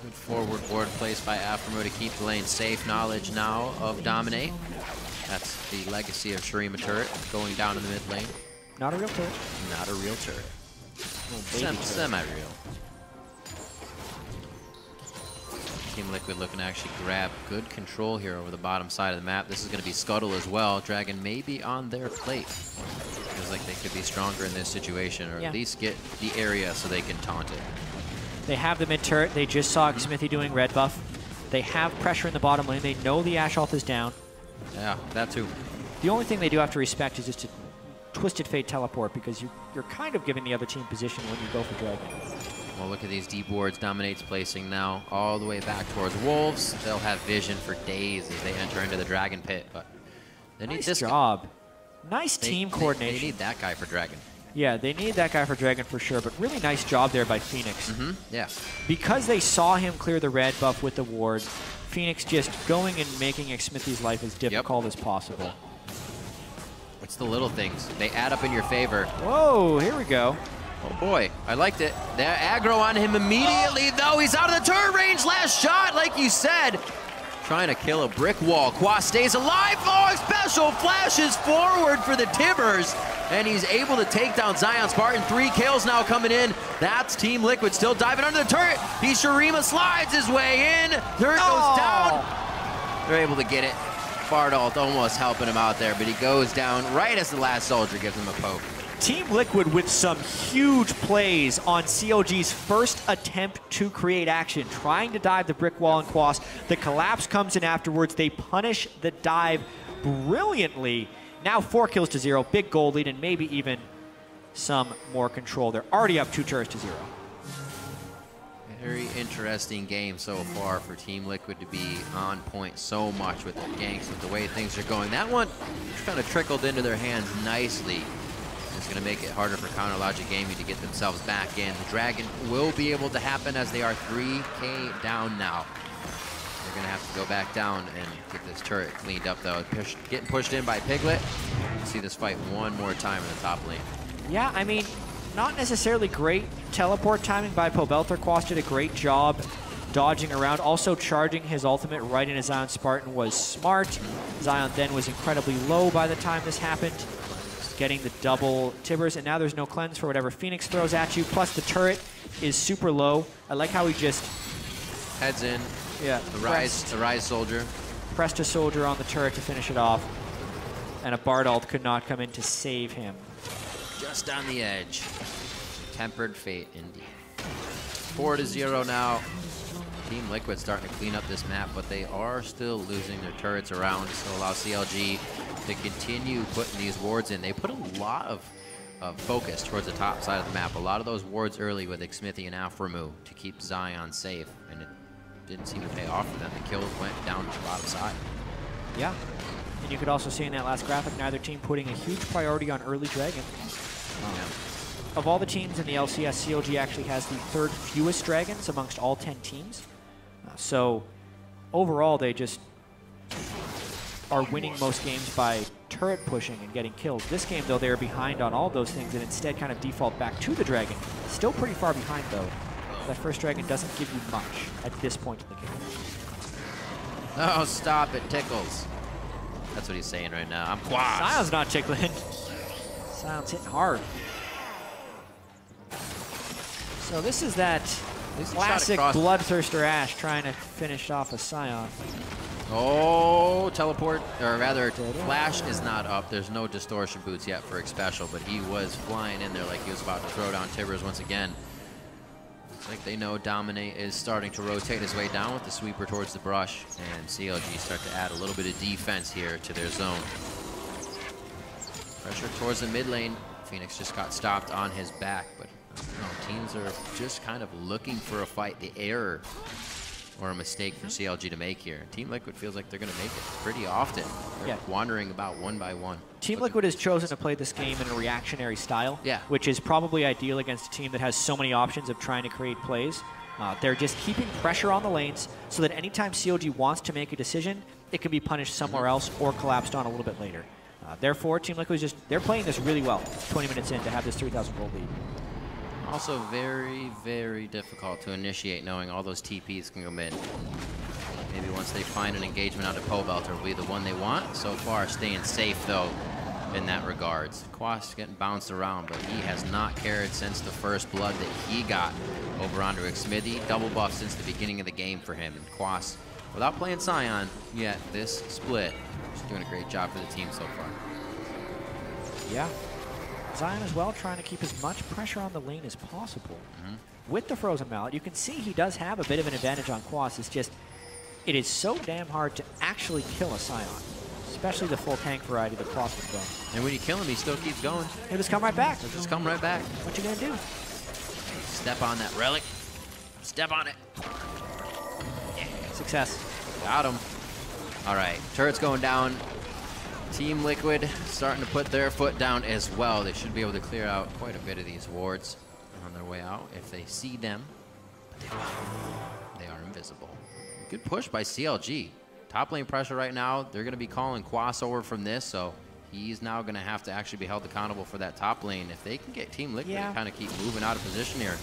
Speaker 1: Good forward ward placed by Aphromoo to keep the lane safe. Knowledge now of Dominate. That's the legacy of Shurima turret going down in the mid lane.
Speaker 2: Not a real turret.
Speaker 1: Not a real turret. Semi-real. Team Liquid looking to actually grab good control here over the bottom side of the map. This is going to be Scuttle as well. Dragon may be on their plate. Feels like they could be stronger in this situation, or at least get the area so they can taunt it.
Speaker 2: They have the mid turret. They just saw Xmithie doing red buff. They have pressure in the bottom lane. They know the Ashe ult is down.
Speaker 1: Yeah, that too.
Speaker 2: The only thing they do have to respect is just to Twisted Fate teleport because you're kind of giving the other team position when you go for Dragon.
Speaker 1: Well, look at these deep wards. Dominate's placing now all the way back towards Wolves. They'll have vision for days as they enter into the Dragon Pit, but they need this
Speaker 2: job. Nice team coordination.
Speaker 1: They need that guy for Dragon.
Speaker 2: Yeah, they need that guy for Dragon for sure, but really nice job there by Phoenix.
Speaker 1: Yeah.
Speaker 2: Because they saw him clear the red buff with the ward, Phoenix just going and making Xmithie's life as difficult as possible.
Speaker 1: It's the little things. They add up in your favor.
Speaker 2: Whoa, here we go.
Speaker 1: Oh boy, I liked it. They're aggro on him immediately, though. He's out of the turret range. Last shot, like you said. Trying to kill a brick wall. Qua stays alive. Oh, special flashes forward for the Tibbers. And he's able to take down Zion Spartan. 3 kills now coming in. That's Team Liquid still diving under the turret. Shurima slides his way in. Turret goes down. They're able to get it. Bardalt almost helping him out there, but he goes down right as the last soldier gives him a poke.
Speaker 2: Team Liquid with some huge plays on COG's first attempt to create action, trying to dive the brick wall and Quas. The collapse comes in afterwards. They punish the dive brilliantly. Now 4 kills to 0, big gold lead, and maybe even some more control. They're already up 2 turrets to 0.
Speaker 1: Very interesting game so far for Team Liquid to be on point so much with the ganks, with the way things are going. That one kind of trickled into their hands nicely. It's going to make it harder for Counter Logic Gaming to get themselves back in. The Dragon will be able to happen as they are 3K down now. They're going to have to go back down and get this turret cleaned up, though. Getting pushed in by Piglet. We'll see this fight one more time in the top lane.
Speaker 2: Yeah, I mean, not necessarily great teleport timing by Pobelter. Quas did a great job dodging around. Also charging his ultimate right into Zion Spartan was smart. Zion then was incredibly low by the time this happened. Getting the double Tibbers, and now there's no cleanse for whatever Phoenix throws at you. Plus the turret is super low. I like how he just
Speaker 1: heads in.
Speaker 2: Yeah,
Speaker 1: the rise soldier.
Speaker 2: Pressed a soldier on the turret to finish it off, and a Bardalt could not come in to save him.
Speaker 1: Just on the edge. Tempered fate, indeed. 4-0 now. Team Liquid starting to clean up this map, but they are still losing their turrets around, so allow CLG to continue putting these wards in. They put a lot of focus towards the top side of the map. A lot of those wards early with Xmithie and Aphromoo to keep Zion safe, and it didn't seem to pay off for them. The kills went down to the bottom side.
Speaker 2: Yeah. And you could also see in that last graphic, neither team putting a huge priority on early Dragon. Of all the teams in the LCS, CLG actually has the 3rd fewest Dragons amongst all 10 teams. So overall, they just are winning most games by turret pushing and getting kills. This game, though, they are behind on all those things and instead kind of default back to the Dragon. Still pretty far behind, though. That first Dragon doesn't give you much at this point in the game.
Speaker 1: Oh, stop it, tickles. That's what he's saying right now. I'm quads.
Speaker 2: Sion's not tickling. Sion's hitting hard. So this is that classic Bloodthirster Ashe trying to finish off a Sion.
Speaker 1: Oh, teleport, or rather, Flash is not up. There's no distortion boots yet for X-Special, but he was flying in there like he was about to throw down Tibbers once again. Looks like they know Dominate is starting to rotate his way down with the sweeper towards the brush, and CLG start to add a little bit of defense here to their zone. Pressure towards the mid lane. Phoenix just got stopped on his back, but teams are just kind of looking for a fight. The error or a mistake for CLG to make here. Team Liquid feels like they're going to make it pretty often. They're wandering about one by one.
Speaker 2: Team Liquid has chosen to play this game in a reactionary style, which is probably ideal against a team that has so many options of trying to create plays. They're just keeping pressure on the lanes so that anytime CLG wants to make a decision, it can be punished somewhere else or collapsed on a little bit later. Therefore, Team Liquid is just, they're playing this really well 20 minutes in to have this 3,000 gold lead.
Speaker 1: Also very, very difficult to initiate knowing all those TPs can go mid. Maybe once they find an engagement out of Pobelter will be the one they want. So far, staying safe, though, in that regards. Quas getting bounced around, but he has not cared since the first blood that he got over onto Xmithy. Double buff since the beginning of the game for him. And Quas, without playing Sion yet, this split is doing a great job for the team so far.
Speaker 2: Yeah. Sion as well, trying to keep as much pressure on the lane as possible. With the Frozen Mallet, you can see he does have a bit of an advantage on Quas. It's just, it is so damn hard to actually kill a Sion, especially the full tank variety that Quas was going.
Speaker 1: And when you kill him, he still keeps going.
Speaker 2: He'll just come right back.
Speaker 1: He'll just come right back.
Speaker 2: What you gonna do?
Speaker 1: Step on that relic. Step on it.
Speaker 2: Yeah. Success.
Speaker 1: Got him. All right, turret's going down. Team Liquid starting to put their foot down as well. They should be able to clear out quite a bit of these wards on their way out. If they see them, they are invisible. Good push by CLG. Top lane pressure right now. They're going to be calling Quas over from this, so he's now going to have to actually be held accountable for that top lane. If they can get Team Liquid to kind of keep moving out of position here,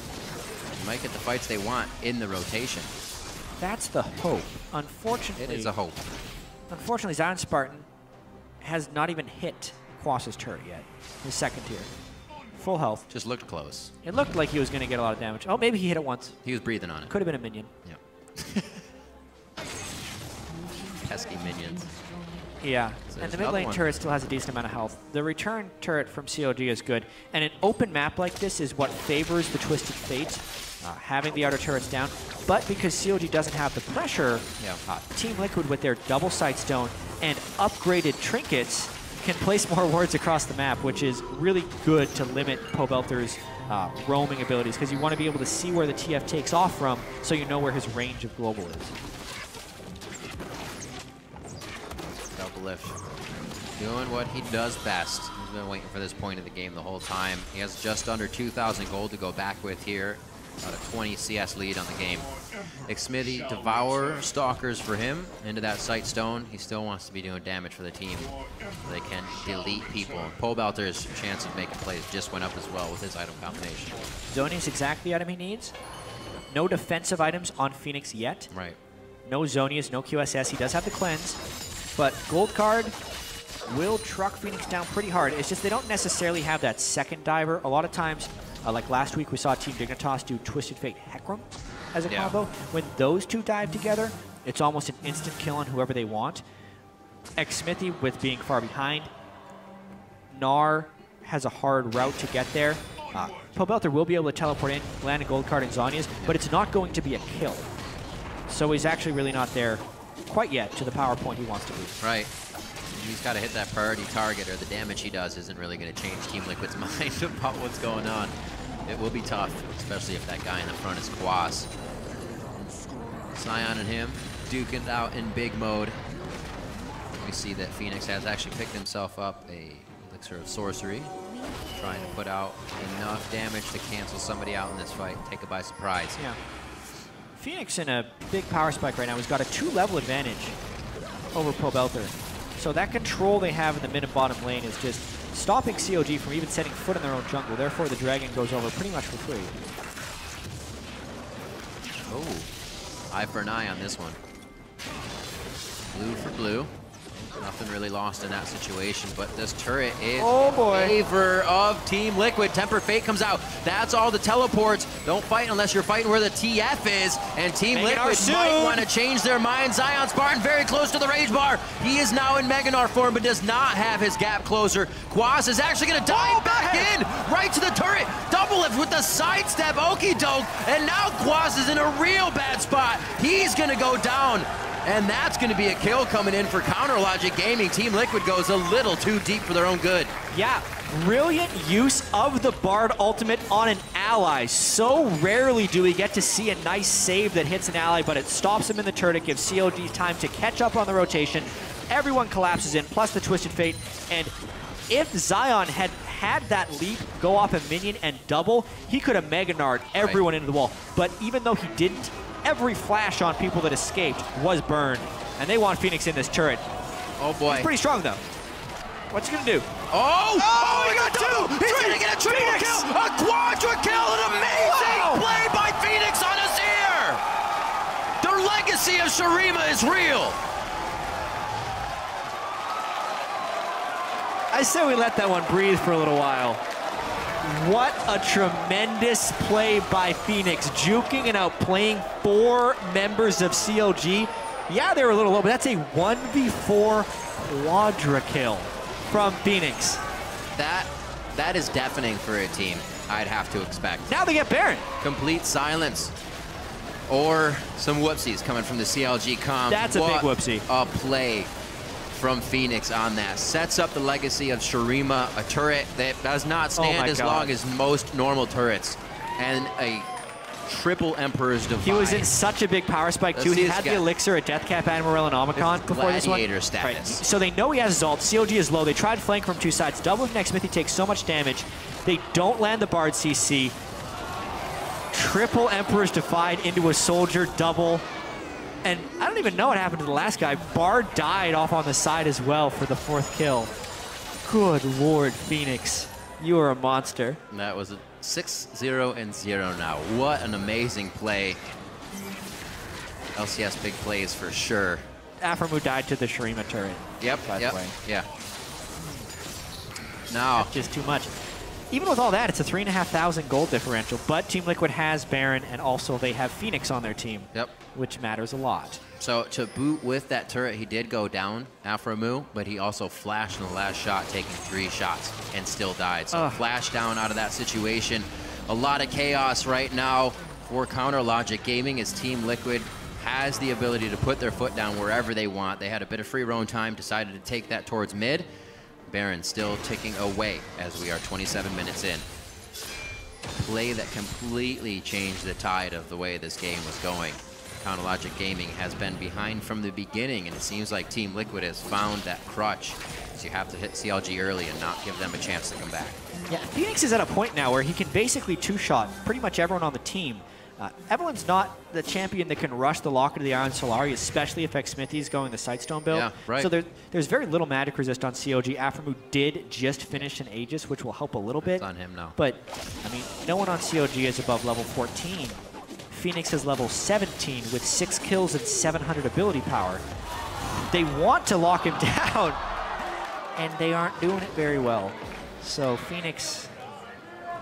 Speaker 1: they might get the fights they want in the rotation.
Speaker 2: That's the hope. Unfortunately,
Speaker 1: it is a hope.
Speaker 2: Unfortunately, Zion Spartan has not even hit Quas's turret yet, his second tier. Full health.
Speaker 1: Just looked close.
Speaker 2: It looked like he was going to get a lot of damage. Oh, maybe he hit it once.
Speaker 1: He was breathing on it.
Speaker 2: Could have been a minion.
Speaker 1: Yeah. Pesky minions.
Speaker 2: Yeah, so and the mid lane turret still has a decent amount of health. The return turret from CLG is good, and an open map like this is what favors the Twisted Fate, having the outer turrets down. But because CLG doesn't have the pressure, Team Liquid with their double sight stone and upgraded trinkets can place more wards across the map, which is really good to limit Pobelter's roaming abilities, because you want to be able to see where the TF takes off from so you know where his range of global is.
Speaker 1: Double lift. Doing what he does best. He's been waiting for this point of the game the whole time. He has just under 2,000 gold to go back with here. About a 20 CS lead on the game. Xmithy, devour stalkers for him into that sight stone. He still wants to be doing damage for the team so they can delete people. Pobelter's chance of making plays just went up as well with his item combination.
Speaker 2: Zony is exactly the item he needs. No defensive items on Phoenix yet.
Speaker 1: Right.
Speaker 2: No Zonius, no QSS. He does have the cleanse, but Gold Card will truck Phoenix down pretty hard. It's just they don't necessarily have that second diver. A lot of times, like last week, we saw Team Dignitas do Twisted Fate Hecarim as a combo. When those two dive together, it's almost an instant kill on whoever they want. Xmithy with being far behind. Gnar has a hard route to get there. Pobelter will be able to teleport in, land a Gold Card in Zonia's, but it's not going to be a kill. So he's actually really not there quite yet to the power point he wants to be.
Speaker 1: Right. He's got to hit that priority target, or the damage he does isn't really going to change Team Liquid's mind about what's going on. It will be tough, especially if that guy in the front is Quas. Sion and him duking it out in big mode. We see that Phoenix has actually picked himself up a Elixir of Sorcery, trying to put out enough damage to cancel somebody out in this fight, take it by surprise.
Speaker 2: Yeah. Phoenix in a big power spike right now has got a 2-level advantage over Pobelter. So that control they have in the mid and bottom lane is just stopping COG from even setting foot in their own jungle. Therefore, the Dragon goes over pretty much for free.
Speaker 1: Oh, eye for an eye on this one. Blue for blue. Nothing really lost in that situation, but this turret is in favor of Team Liquid. Temper Fate comes out. That's all the teleports. Don't fight unless you're fighting where the TF is, and Team Liquid might want to change their mind. Zion Spartan very close to the rage bar. He is now in Meganar form, but does not have his gap closer. Quas is actually going to dive back in, right to the turret. Double lift with the sidestep, okie doke, and now Quas is in a real bad spot. He's going to go down. And that's going to be a kill coming in for Counter Logic Gaming. Team Liquid goes a little too deep for their own good.
Speaker 2: Yeah, brilliant use of the Bard ultimate on an ally. So rarely do we get to see a nice save that hits an ally, but it stops him in the turret. It gives COG time to catch up on the rotation. Everyone collapses in, plus the Twisted Fate. And if Zion had that leap go off a minion and double, he could have Mega-Nard everyone into the wall. But even though he didn't, every flash on people that escaped was burned, and they want Phoenix in this turret.
Speaker 1: Oh boy.
Speaker 2: He's pretty strong though. What's he gonna do?
Speaker 1: Oh, he got two! He's gonna get a triple kill! A quadra kill! An amazing play by Phoenix on Azir! The legacy of Shurima is real!
Speaker 2: I say we let that one breathe for a little while. What a tremendous play by Phoenix, juking and outplaying 4 members of COG. Yeah, they were a little low, but that's a 1v4 quadra kill from Phoenix.
Speaker 1: That is deafening for a team, I'd have to expect.
Speaker 2: Now they get Baron.
Speaker 1: Complete silence. Or some whoopsies coming from the CLG comp.
Speaker 2: That's a big whoopsie.
Speaker 1: A play from Phoenix on that. Sets up the legacy of Shurima, a turret that does not stand as long as most normal turrets. And a triple Emperor's Divide.
Speaker 2: He was in such a big power spike too. He had the Elixir, a Deathcap, and Morel and Omicron before this one.
Speaker 1: Gladiator status.
Speaker 2: Right. So they know he has his ult. COG is low. They tried flank from 2 sides. Double with next Smithy takes so much damage. They don't land the Bard CC. Triple Emperor's Divide into a soldier double. And I don't even know what happened to the last guy. Bard died off on the side as well for the 4th kill. Good Lord, Phoenix. You are a monster.
Speaker 1: And that was a 6-0-0 now. What an amazing play. LCS big plays for sure.
Speaker 2: Aframu died to the Shurima turret.
Speaker 1: Yep,
Speaker 2: by the way.
Speaker 1: Yeah. Now.
Speaker 2: That's just too much. Even with all that, it's a 3,500 gold differential, but Team Liquid has Baron, and also they have Phoenix on their team, which matters a lot.
Speaker 1: So to boot with that turret, he did go down, Aframu, but he also flashed in the last shot, taking 3 shots, and still died. So flash down out of that situation. A lot of chaos right now for Counter Logic Gaming as Team Liquid has the ability to put their foot down wherever they want. They had a bit of free roam time, decided to take that towards mid. Baron still ticking away as we are 27 minutes in. Play that completely changed the tide of the way this game was going. Counter Logic Gaming has been behind from the beginning, and it seems like Team Liquid has found that crutch. So you have to hit CLG early and not give them a chance to come back.
Speaker 2: Yeah, Phoenix is at a point now where he can basically 2-shot pretty much everyone on the team. Evelyn's not the champion that can rush the Locket of the Iron Solari, especially if Smithy's going the Sightstone build.
Speaker 1: Yeah, right.
Speaker 2: So there's very little magic resist on COG. Aframu did just finish an Aegis, which will help a little bit.
Speaker 1: It's on him now.
Speaker 2: But, I mean, no one on COG is above level 14. Phoenix is level 17 with 6 kills and 700 ability power. They want to lock him down, and they aren't doing it very well. So Phoenix,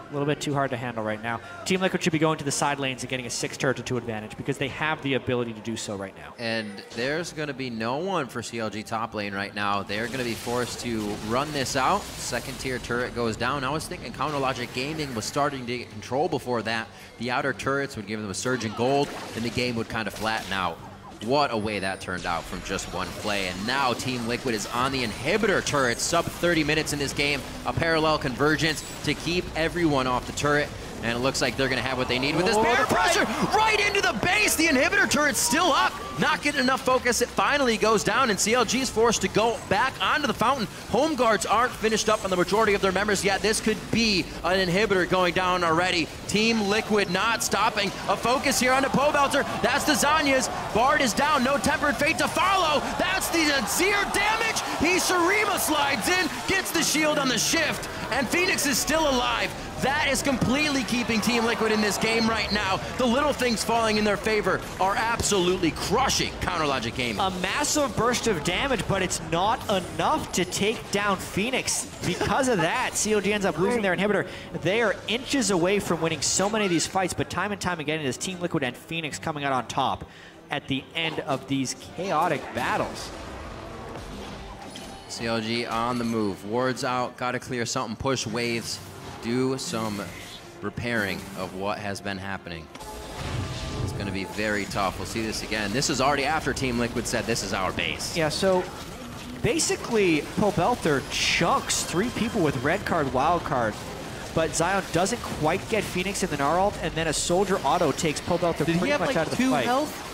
Speaker 2: a little bit too hard to handle right now. Team Liquid should be going to the side lanes and getting a 6 turret to 2 advantage because they have the ability to do so right now.
Speaker 1: And there's going to be no one for CLG top lane right now. They're going to be forced to run this out. 2nd tier turret goes down. I was thinking Counter Logic Gaming was starting to get control before that. The outer turrets would give them a surge in gold, and the game would kind of flatten out. What a way that turned out from just one play. And now Team Liquid is on the inhibitor turret, sub 30 minutes in this game. A parallel convergence to keep everyone off the turret. And it looks like they're going to have what they need with this barrier pressure right into the base. The inhibitor turret's still up. Not getting enough focus. It finally goes down, and CLG is forced to go back onto the fountain. Home guards aren't finished up on the majority of their members yet. This could be an inhibitor going down already. Team Liquid not stopping. A focus here on the Pobelter. That's the Zanya's. Bard is down. No Tempered Fate to follow. That's the Azir damage. He Shurima slides in, gets the shield on the shift, and Phoenix is still alive. That is completely keeping Team Liquid in this game right now. The little things falling in their favor are absolutely crushing Counterlogic Gaming.
Speaker 2: A massive burst of damage, but it's not enough to take down Phoenix. Because of that, CLG ends up losing their inhibitor. They are inches away from winning so many of these fights, but time and time again, it is Team Liquid and Phoenix coming out on top at the end of these chaotic battles.
Speaker 1: CLG on the move. Wards out, gotta clear something, push waves, do some repairing of what has been happening. It's gonna be very tough. We'll see this again. This is already after Team Liquid said this is our base.
Speaker 2: Yeah, so basically Pobelter chunks 3 people with red card, wild card, but Zion doesn't quite get Phoenix in the Gnarl, and then a soldier auto takes Pobelter pretty much
Speaker 1: like
Speaker 2: out of the
Speaker 1: 2
Speaker 2: fight.
Speaker 1: health?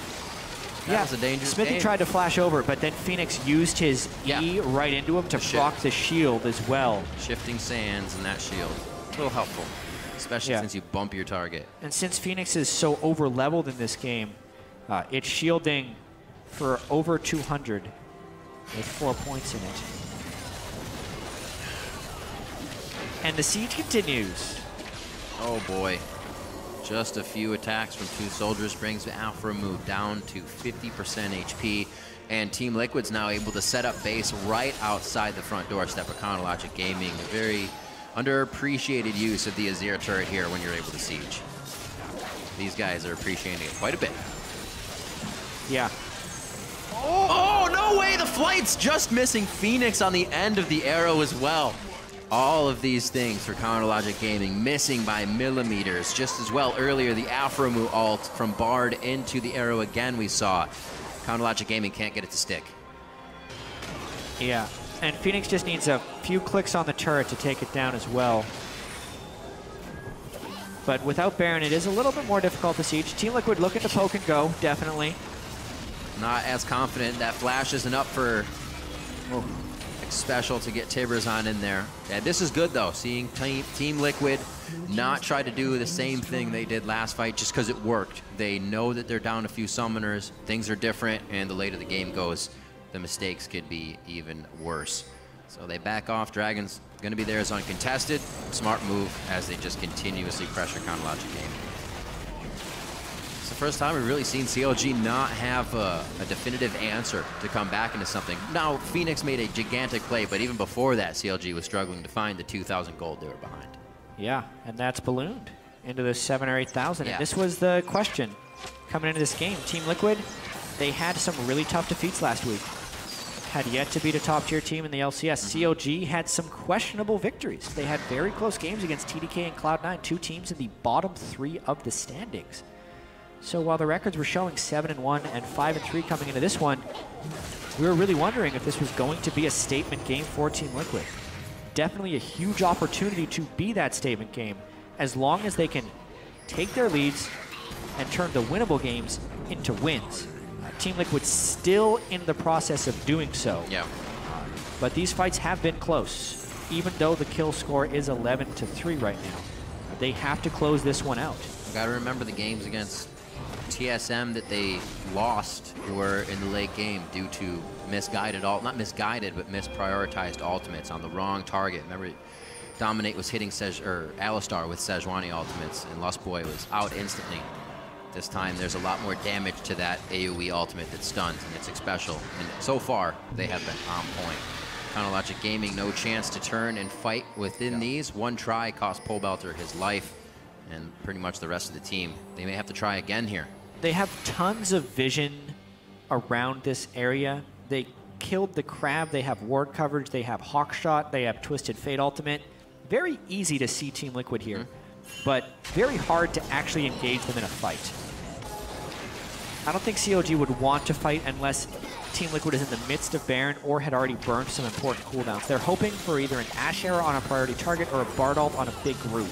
Speaker 1: That was a dangerous
Speaker 2: Smithy
Speaker 1: game.
Speaker 2: tried to flash over, but then Phoenix used his E right into him to proc the shield as well.
Speaker 1: Shifting sands and that shield. A little helpful, especially since you bump your target.
Speaker 2: And since Phoenix is so over-leveled in this game, it's shielding for over 200 with 4 points in it. And the siege continues.
Speaker 1: Oh boy. Just a few attacks from 2 soldiers brings Alpha move down to 50% HP. And Team Liquid's now able to set up base right outside the front doorstep of Counterlogic Gaming. A very underappreciated use of the Azir turret here when you're able to siege. These guys are appreciating it quite a bit.
Speaker 2: Yeah.
Speaker 1: Oh, no way! The flight's just missing Phoenix on the end of the arrow as well. All of these things for Counterlogic Gaming missing by millimeters. Just as well earlier, the Alphamu ult from Bard into the arrow again we saw. Counterlogic Gaming can't get it to stick.
Speaker 2: Yeah, and Phoenix just needs a few clicks on the turret to take it down as well. But without Baron, it is a little bit more difficult to siege. Team Liquid looking to poke and go, definitely.
Speaker 1: Not as confident. That flash isn't up for special to get Tibbers on in there. Yeah, this is good though, seeing Team Liquid not try to do the same thing they did last fight just because it worked. They know that they're down a few summoners, things are different, and the later the game goes, the mistakes could be even worse. So they back off. Dragon's gonna be there as uncontested. Smart move as they just continuously pressure Counterlogic Gaming. It's the first time we've really seen CLG not have a definitive answer to come back into something. Now, Phoenix made a gigantic play, but even before that, CLG was struggling to find the 2,000 gold they were behind.
Speaker 2: Yeah, and that's ballooned into the 7,000 or 8,000.
Speaker 1: Yeah.
Speaker 2: And this was the question coming into this game. Team Liquid, they had some really tough defeats last week. Had yet to beat a top-tier team in the LCS. CLG had some questionable victories. They had very close games against TDK and Cloud9, 2 teams in the bottom 3 of the standings. So while the records were showing 7-1 and 5-3 coming into this one, we were really wondering if this was going to be a statement game for Team Liquid. Definitely a huge opportunity to be that statement game, as long as they can take their leads and turn the winnable games into wins. Team Liquid still in the process of doing so.
Speaker 1: Yeah.
Speaker 2: But these fights have been close, even though the kill score is 11-3 right now. They have to close this one out.
Speaker 1: Got to remember the games against TSM that they lost were in the late game due to not misguided, but misprioritized ultimates on the wrong target. Remember, Dominate was hitting Alistar with Sejuani ultimates, and Lustboy was out instantly. This time, there's a lot more damage to that AoE ultimate that stuns, and it's special. And so far, they have been on point. Counterlogic Gaming, no chance to turn and fight within these. One try cost Pobelter his life, and pretty much the rest of the team. They may have to try again here.
Speaker 2: They have tons of vision around this area. They killed the Crab. They have ward coverage. They have Hawkshot. They have Twisted Fate ultimate. Very easy to see Team Liquid here, but very hard to actually engage them in a fight. I don't think CLG would want to fight unless Team Liquid is in the midst of Baron or had already burned some important cooldowns. They're hoping for either an Ashe Arrow on a priority target or a Bard ult on a big group.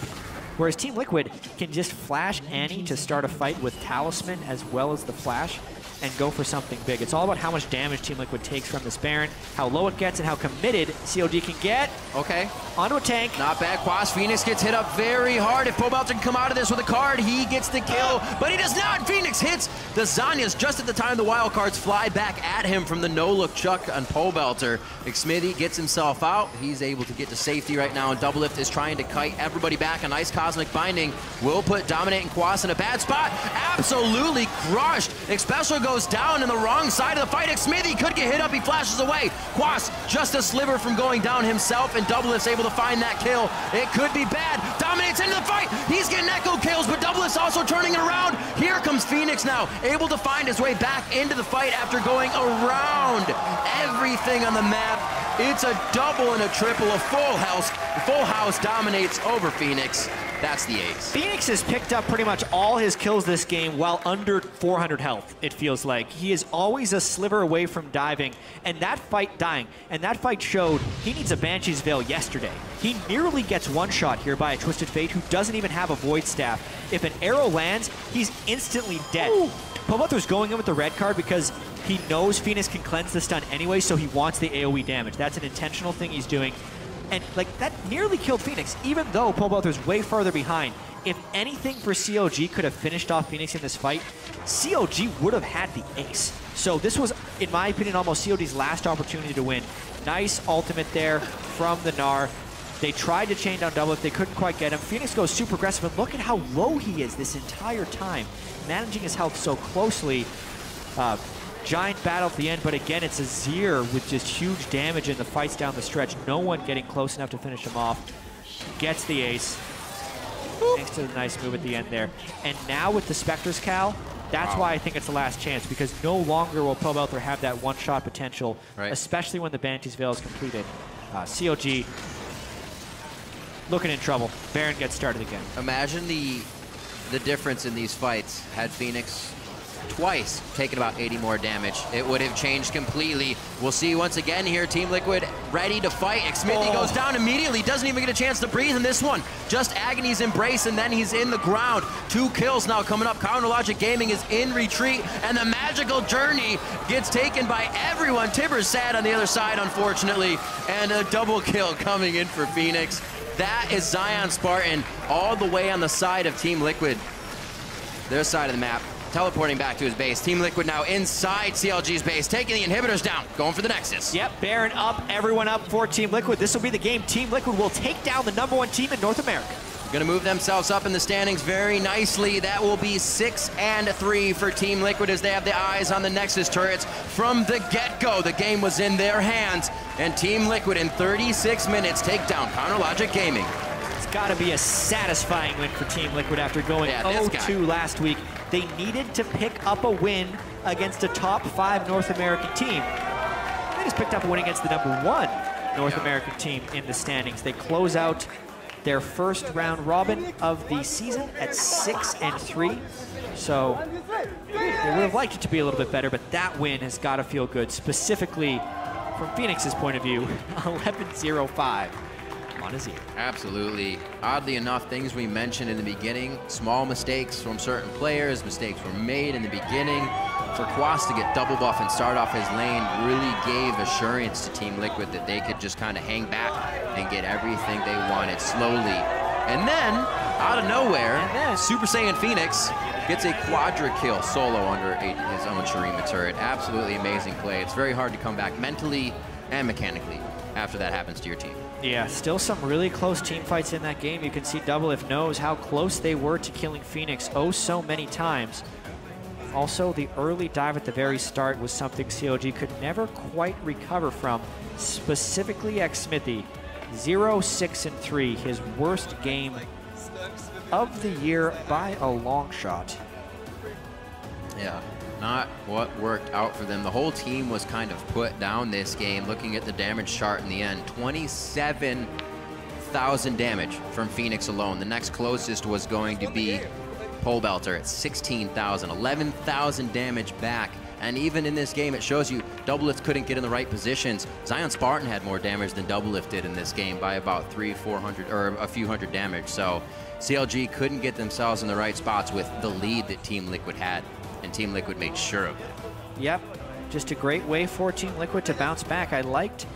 Speaker 2: Whereas Team Liquid can just flash Annie to start a fight with Talisman as well as the flash and go for something big. It's all about how much damage Team Liquid takes from this Baron, how low it gets, and how committed COG can get.
Speaker 1: Okay.
Speaker 2: Onto a tank.
Speaker 1: Not bad. Quas Phoenix gets hit up very hard. If Pobelter can come out of this with a card, he gets the kill, but he does not. Phoenix hits the Zanyas just at the time the wild cards fly back at him from the no-look chuck on Pobelter. Smithy gets himself out. He's able to get to safety right now, and Doublelift is trying to kite everybody back. A nice Cosmic Binding will put Dominate and Quas in a bad spot. Absolutely crushed. Especially goes down in the wrong side of the fight. Smithy could get hit up. He flashes away. Quas just a sliver from going down himself, and Doublelift's able to find that kill. It could be bad. Dominates into the fight. He's getting echo kills, but Doublelift's also turning it around. Here comes Phoenix now, able to find his way back into the fight after going around everything on the map. It's a double and a triple. A full house dominates over Phoenix. That's the ace.
Speaker 2: Phoenix has picked up pretty much all his kills this game while under 400 health, it feels like. He is always a sliver away from dying, and that fight showed he needs a Banshee's Veil yesterday. He nearly gets one-shot here by a Twisted Fate who doesn't even have a Void Staff. If an arrow lands, he's instantly dead. Pobelter's going in with the red card because he knows Phoenix can cleanse the stun anyway, so he wants the AoE damage. That's an intentional thing he's doing. And like that nearly killed Phoenix, even though Pobelter's way farther behind. If anything for COG could have finished off Phoenix in this fight, COG would have had the ace. So this was, in my opinion, almost COG's last opportunity to win. Nice ultimate there from the Gnar. They tried to chain down Doublelift, they couldn't quite get him. Phoenix goes super aggressive, and look at how low he is this entire time, managing his health so closely. Giant battle at the end, but again, it's Azir with just huge damage in the fights down the stretch. No one getting close enough to finish him off. Gets the ace. Thanks to the nice move at the end there. And now with the Spectre's Cal, that's why I think it's the last chance, because no longer will Pobelter have that one-shot potential, especially when the Banshee's Veil is completed. COG looking in trouble. Baron gets started again.
Speaker 1: Imagine the difference in these fights had Phoenix twice taken about 80 more damage. It would have changed completely. We'll see once again here, Team Liquid ready to fight. Smithy goes down immediately, doesn't even get a chance to breathe in this one. Just Agony's Embrace, and then he's in the ground. 2 kills now coming up. Counter Logic Gaming is in retreat, and the magical journey gets taken by everyone. Tibber's sad on the other side, unfortunately, and a double kill coming in for Phoenix. That is Zion Spartan all the way on the side of Team Liquid. Their side of the map. Teleporting back to his base. Team Liquid now inside CLG's base, taking the inhibitors down, going for the Nexus.
Speaker 2: Yep, Baron up, everyone up for Team Liquid. This will be the game. Team Liquid will take down the #1 team in North America.
Speaker 1: Gonna move themselves up in the standings very nicely. That will be 6-3 for Team Liquid as they have the eyes on the Nexus turrets from the get-go. The game was in their hands, and Team Liquid in 36 minutes take down Counter Logic Gaming.
Speaker 2: It's gotta be a satisfying win for Team Liquid after going 0-2 last week. They needed to pick up a win against a top 5 North American team. They just picked up a win against the #1 North American team in the standings. They close out their first round robin of the season at 6-3. So they would have liked it to be a little bit better, but that win has got to feel good, specifically from Phoenix's point of view. 11-0-5 on Azir.
Speaker 1: Absolutely. Oddly enough, things we mentioned in the beginning, small mistakes from certain players, mistakes were made in the beginning. For Quas to get double buff and start off his lane really gave assurance to Team Liquid that they could just kind of hang back and get everything they wanted slowly. And then, out of nowhere, Super Saiyan Phoenix gets a quadra kill solo under his own Shurima turret. Absolutely amazing play. It's very hard to come back mentally and mechanically after that happens to your team.
Speaker 2: Yeah, still some really close team fights in that game. You can see Doublelift knows how close they were to killing Phoenix so many times. Also, the early dive at the very start was something COG could never quite recover from, specifically Xsmithy. 0-6-3, his worst game of the year by a long shot.
Speaker 1: Yeah, not what worked out for them. The whole team was kind of put down this game, looking at the damage chart in the end. 27,000 damage from Phoenix alone. The next closest was going to be Pobelter at 16,000, 11,000 damage back. And even in this game, it shows you Doublelift couldn't get in the right positions. Zion Spartan had more damage than Doublelift did in this game by about 300-400 or a few hundred damage. So CLG couldn't get themselves in the right spots with the lead that Team Liquid had, and Team Liquid made sure of it.
Speaker 2: Yep, just a great way for Team Liquid to bounce back. I liked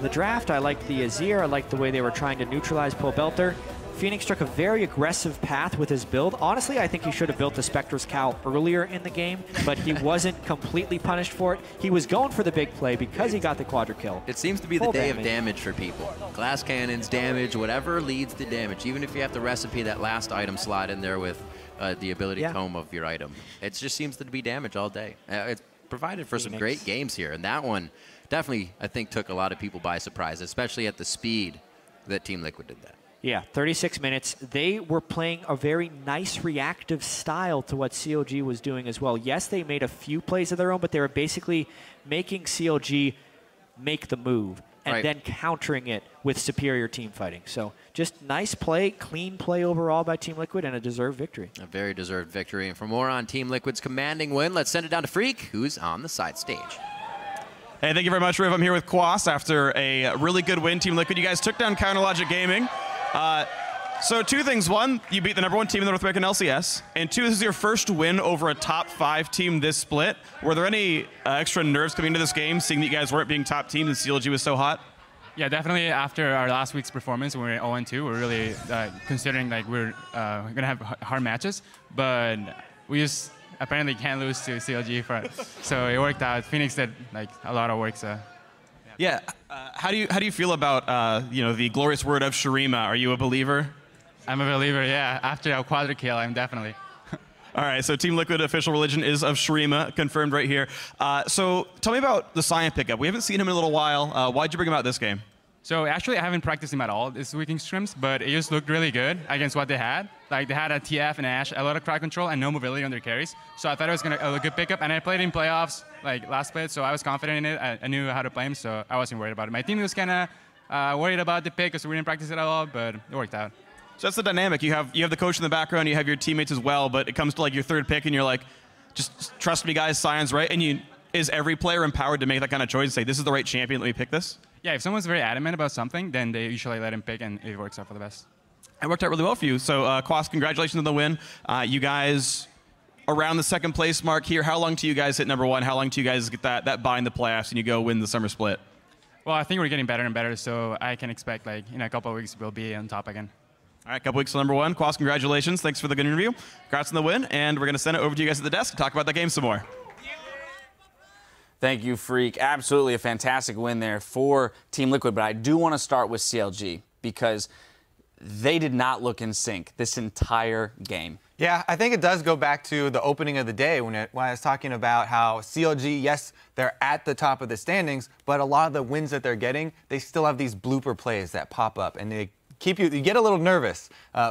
Speaker 2: the draft, I liked the Azir, I liked the way they were trying to neutralize Pobelter. Phoenix took a very aggressive path with his build. Honestly, I think he should have built the Spectre's Cowl earlier in the game, but he wasn't completely punished for it. He was going for the big play because he got the quadra kill.
Speaker 1: It seems to be the day of damage for people. Glass cannons, damage, whatever leads to damage. Even if you have to recipe that last item slot in there with the ability tome of your item. It just seems to be damage all day. It's provided for some great games here, and that one definitely, I think, took a lot of people by surprise, especially at the speed that Team Liquid did that.
Speaker 2: Yeah, 36 minutes. They were playing a very nice reactive style to what CLG was doing as well. Yes, they made a few plays of their own, but they were basically making CLG make the move and then countering it with superior team fighting. So just nice play, clean play overall by Team Liquid, and a deserved victory.
Speaker 1: A very deserved victory. And for more on Team Liquid's commanding win, let's send it down to Freak, who's on the side stage.
Speaker 3: Hey, thank you very much, Riv. I'm here with Quas after a really good win, Team Liquid. You guys took down Counterlogic Gaming. So two things. One, you beat the #1 team in the North American LCS. And two, this is your first win over a top 5 team this split. Were there any extra nerves coming into this game, seeing that you guys weren't being top team and CLG was so hot?
Speaker 5: Yeah, definitely after our last week's performance, when we were 0-2, we're really considering like we're going to have hard matches. But we just apparently can't lose to CLG. So it worked out. Phoenix did like a lot of work. So.
Speaker 3: Yeah. How do you feel about the glorious word of Shurima? Are you a believer?
Speaker 5: I'm a believer. Yeah. After a quadra kill, I'm definitely.
Speaker 3: All right. So Team Liquid official religion is of Shurima, confirmed right here. So tell me about the Cyan pickup. We haven't seen him in a little while. Why'd you bring him out this game?
Speaker 5: So actually, I haven't practiced him at all this week in scrims, but it just looked really good against what they had. Like they had a TF and Ashe, a lot of crowd control, and no mobility on their carries. So I thought it was a good pickup, and I played in playoffs like last split, so I was confident in it. I knew how to play him, so I wasn't worried about it. My team was kind of worried about the pick because we didn't practice it at all, but it worked out.
Speaker 3: So that's the dynamic. You have the coach in the background, you have your teammates as well, but it comes to like your third pick, and you're like, just trust me, guys, Cyan's right. And is every player empowered to make that kind of choice and say, this is the right champion, let me pick this?
Speaker 5: Yeah, if someone's very adamant about something, then they usually let him pick, and it works out for the best.
Speaker 3: It worked out really well for you. So, Quas, congratulations on the win. You guys around the second place mark here. How long till you guys hit #1? How long till you guys get that bye in the playoffs and you go win the summer split?
Speaker 5: Well, I think we're getting better and better, so I can expect like in a couple of weeks we'll be on top again.
Speaker 3: All right, couple weeks to #1. Quas, congratulations. Thanks for the good interview. Congrats on the win, and we're going to send it over to you guys at the desk to talk about that game some more.
Speaker 6: Thank you, Freak. Absolutely a fantastic win there for Team Liquid, but I do want to start with CLG because they did not look in sync this entire game.
Speaker 7: Yeah, I think it does go back to the opening of the day when I was talking about how CLG, yes, they're at the top of the standings, but a lot of the wins that they're getting, they still have these blooper plays that pop up, and they you get a little nervous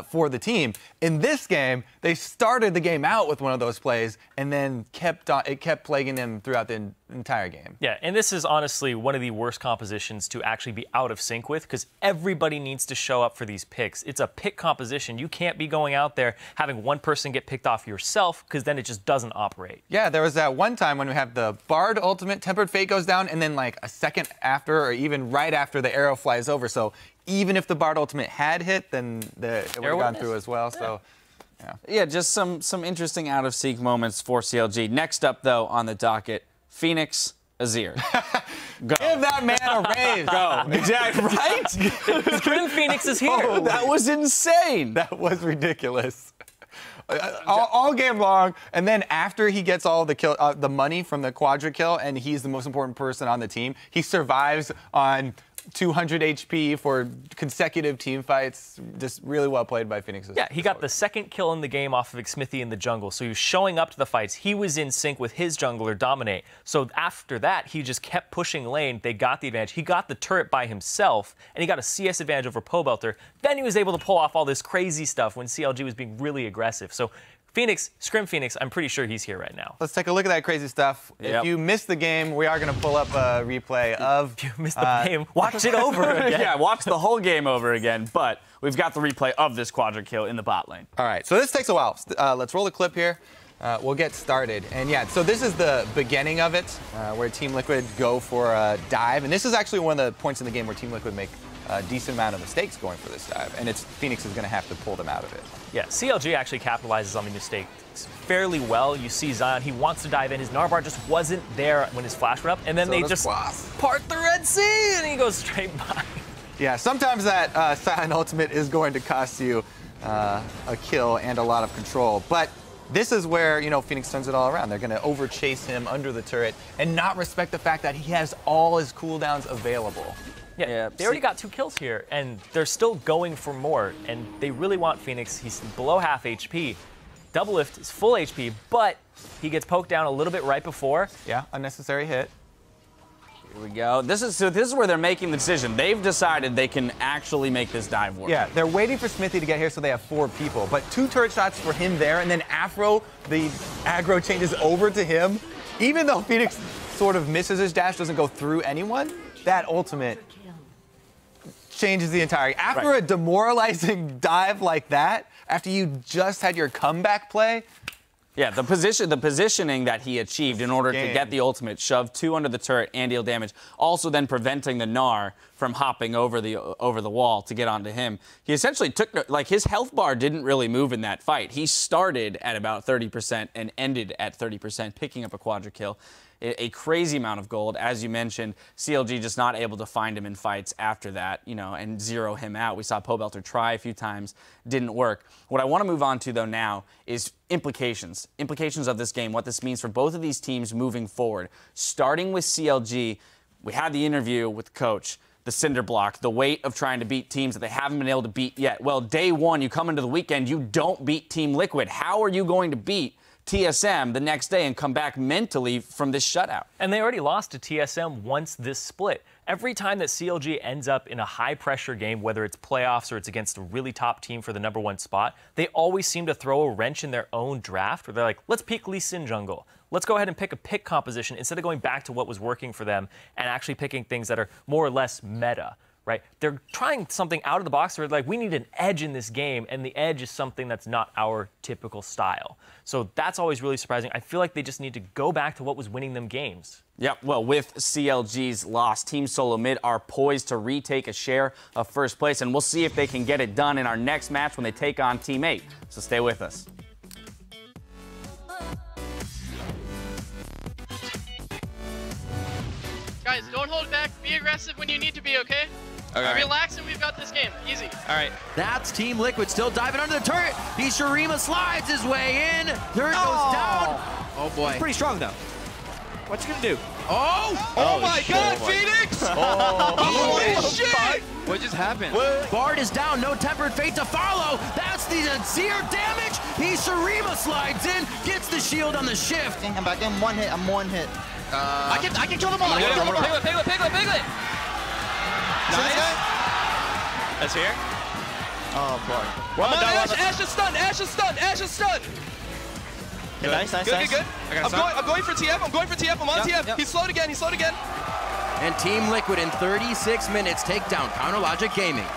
Speaker 7: for the team. In this game, they started the game out with one of those plays, and then it kept plaguing them throughout the entire game.
Speaker 8: Yeah, and this is honestly one of the worst compositions to actually be out of sync with because everybody needs to show up for these picks. It's a pick composition. You can't be going out there having one person get picked off yourself because then it just doesn't operate.
Speaker 7: Yeah, there was that one time when we have the Bard ultimate, Tempered Fate goes down, and then like a second after or even right after the arrow flies over. So even if the Bard ultimate had hit, then it would have gone through as well. Yeah. So,
Speaker 6: yeah, just some interesting out of sync moments for CLG. Next up, though, on the docket, Phoenix Azir. Go.
Speaker 7: Give that man a raise.
Speaker 6: Go. Exactly. Right?
Speaker 8: Scrim Phoenix is here.
Speaker 6: Oh, that was insane.
Speaker 7: That was ridiculous. All game long, and then after he gets all the money from the quadra kill, and he's the most important person on the team, he survives on 200 HP for consecutive team fights. Just really well played by Phoenix.
Speaker 8: Yeah, he got the second kill in the game off of Xmithie in the jungle. So he was showing up to the fights. He was in sync with his jungler, Dominate. So after that, he just kept pushing lane. They got the advantage. He got the turret by himself, and he got a CS advantage over Pobelter. Then he was able to pull off all this crazy stuff when CLG was being really aggressive. So Phoenix, Scrim Phoenix, I'm pretty sure he's here right now.
Speaker 7: Let's take a look at that crazy stuff. Yep. If you missed the game, we are going to pull up a replay of...
Speaker 8: If you missed the game, watch it over again.
Speaker 6: Yeah, watch the whole game over again, but we've got the replay of this quadra kill in the bot lane.
Speaker 7: All right, so this takes a while. Let's roll the clip here. we'll get started. And yeah, so this is the beginning of it, where Team Liquid go for a dive. And this is actually one of the points in the game where Team Liquid make a decent amount of mistakes going for this dive. And it's Phoenix is going to have to pull them out of it.
Speaker 8: Yeah, CLG actually capitalizes on the mistakes fairly well. You see Zion, he wants to dive in. His Narbar just wasn't there when his flash went up. And then
Speaker 7: So
Speaker 8: they
Speaker 7: does
Speaker 8: just
Speaker 7: Quas.
Speaker 8: part the Red Sea, and he goes straight by.
Speaker 7: Yeah, sometimes that silent ultimate is going to cost you a kill and a lot of control. But this is where, you know, Phoenix turns it all around. They're going to overchase him under the turret and not respect the fact that he has all his cooldowns available.
Speaker 8: Yeah, they already got 2 kills here, and they're still going for more, and they really want Phoenix. He's below half HP. Doublelift is full HP, but he gets poked down a little bit right before.
Speaker 7: Yeah, unnecessary hit.
Speaker 6: Here we go. This is where they're making the decision. They've decided they can actually make this dive work.
Speaker 7: Yeah, they're waiting for Smithy to get here so they have 4 people. But 2 turret shots for him there, and then Afro, the aggro changes over to him. Even though Phoenix sort of misses his dash, doesn't go through anyone, that ultimate changes the entire. After a demoralizing dive like that, after you just had your comeback play.
Speaker 6: Yeah, the positioning that he achieved in order to get the ultimate, shove 2 under the turret and deal damage, also then preventing the Gnar from hopping over the wall to get onto him. He essentially took, like, his health bar didn't really move in that fight. He started at about 30% and ended at 30%, picking up a quadra kill. A crazy amount of gold. As you mentioned, CLG just not able to find him in fights after that, you know, and zero him out. We saw Pobelter try a few times, didn't work. What I want to move on to, though, now is implications. Implications of this game, what this means for both of these teams moving forward. Starting with CLG, we had the interview with the coach. The cinder block, the weight of trying to beat teams that they haven't been able to beat yet. Well, day one, you come into the weekend, you don't beat Team Liquid. How are you going to beat TSM the next day and come back mentally from this shutout? And
Speaker 8: they already lost to TSM once this split. Every time that CLG ends up in a high-pressure game, whether it's playoffs or it's against a really top team for the #1 spot, they always seem to throw a wrench in their own draft, where they're like, let's pick Lee Sin jungle. Let's go ahead and pick a pick composition instead of going back to what was working for them and actually picking things that are more or less meta. Right? They're trying something out of the box. They're like, we need an edge in this game, and the edge is something that's not our typical style. So that's always really surprising. I feel like they just need to go back to what was winning them games.
Speaker 6: Yep, well, with CLG's loss, Team Solo Mid are poised to retake a share of first place, and we'll see if they can get it done in our next match when they take on Team 8. So stay with us.
Speaker 9: Guys, don't hold back. Be aggressive when you need to be, okay?
Speaker 1: Okay.
Speaker 9: Relax and we've got this game. Easy.
Speaker 1: All right. That's Team Liquid still diving under the turret. Shurima slides his way in. Turret goes down. Oh, boy.
Speaker 2: He's pretty strong, though. What's he going to do?
Speaker 1: Oh my God, Phoenix! Holy shit!
Speaker 10: What just happened?
Speaker 1: Bard is down, no Tempered Fate to follow. That's the sincere damage. Shurima slides in, gets the shield on the shift.
Speaker 11: I'm back in 1 hit. I'm 1 hit.
Speaker 10: I can kill them all.
Speaker 9: Piglet.
Speaker 10: Nice. That's here.
Speaker 11: Oh, boy.
Speaker 10: Well, Ash is stunned. Ash is stunned.
Speaker 11: Okay, nice.
Speaker 10: Good. I'm going for TF. I'm on TF. Yep. He's slowed again.
Speaker 1: And Team Liquid in 36 minutes take down Counter Logic Gaming.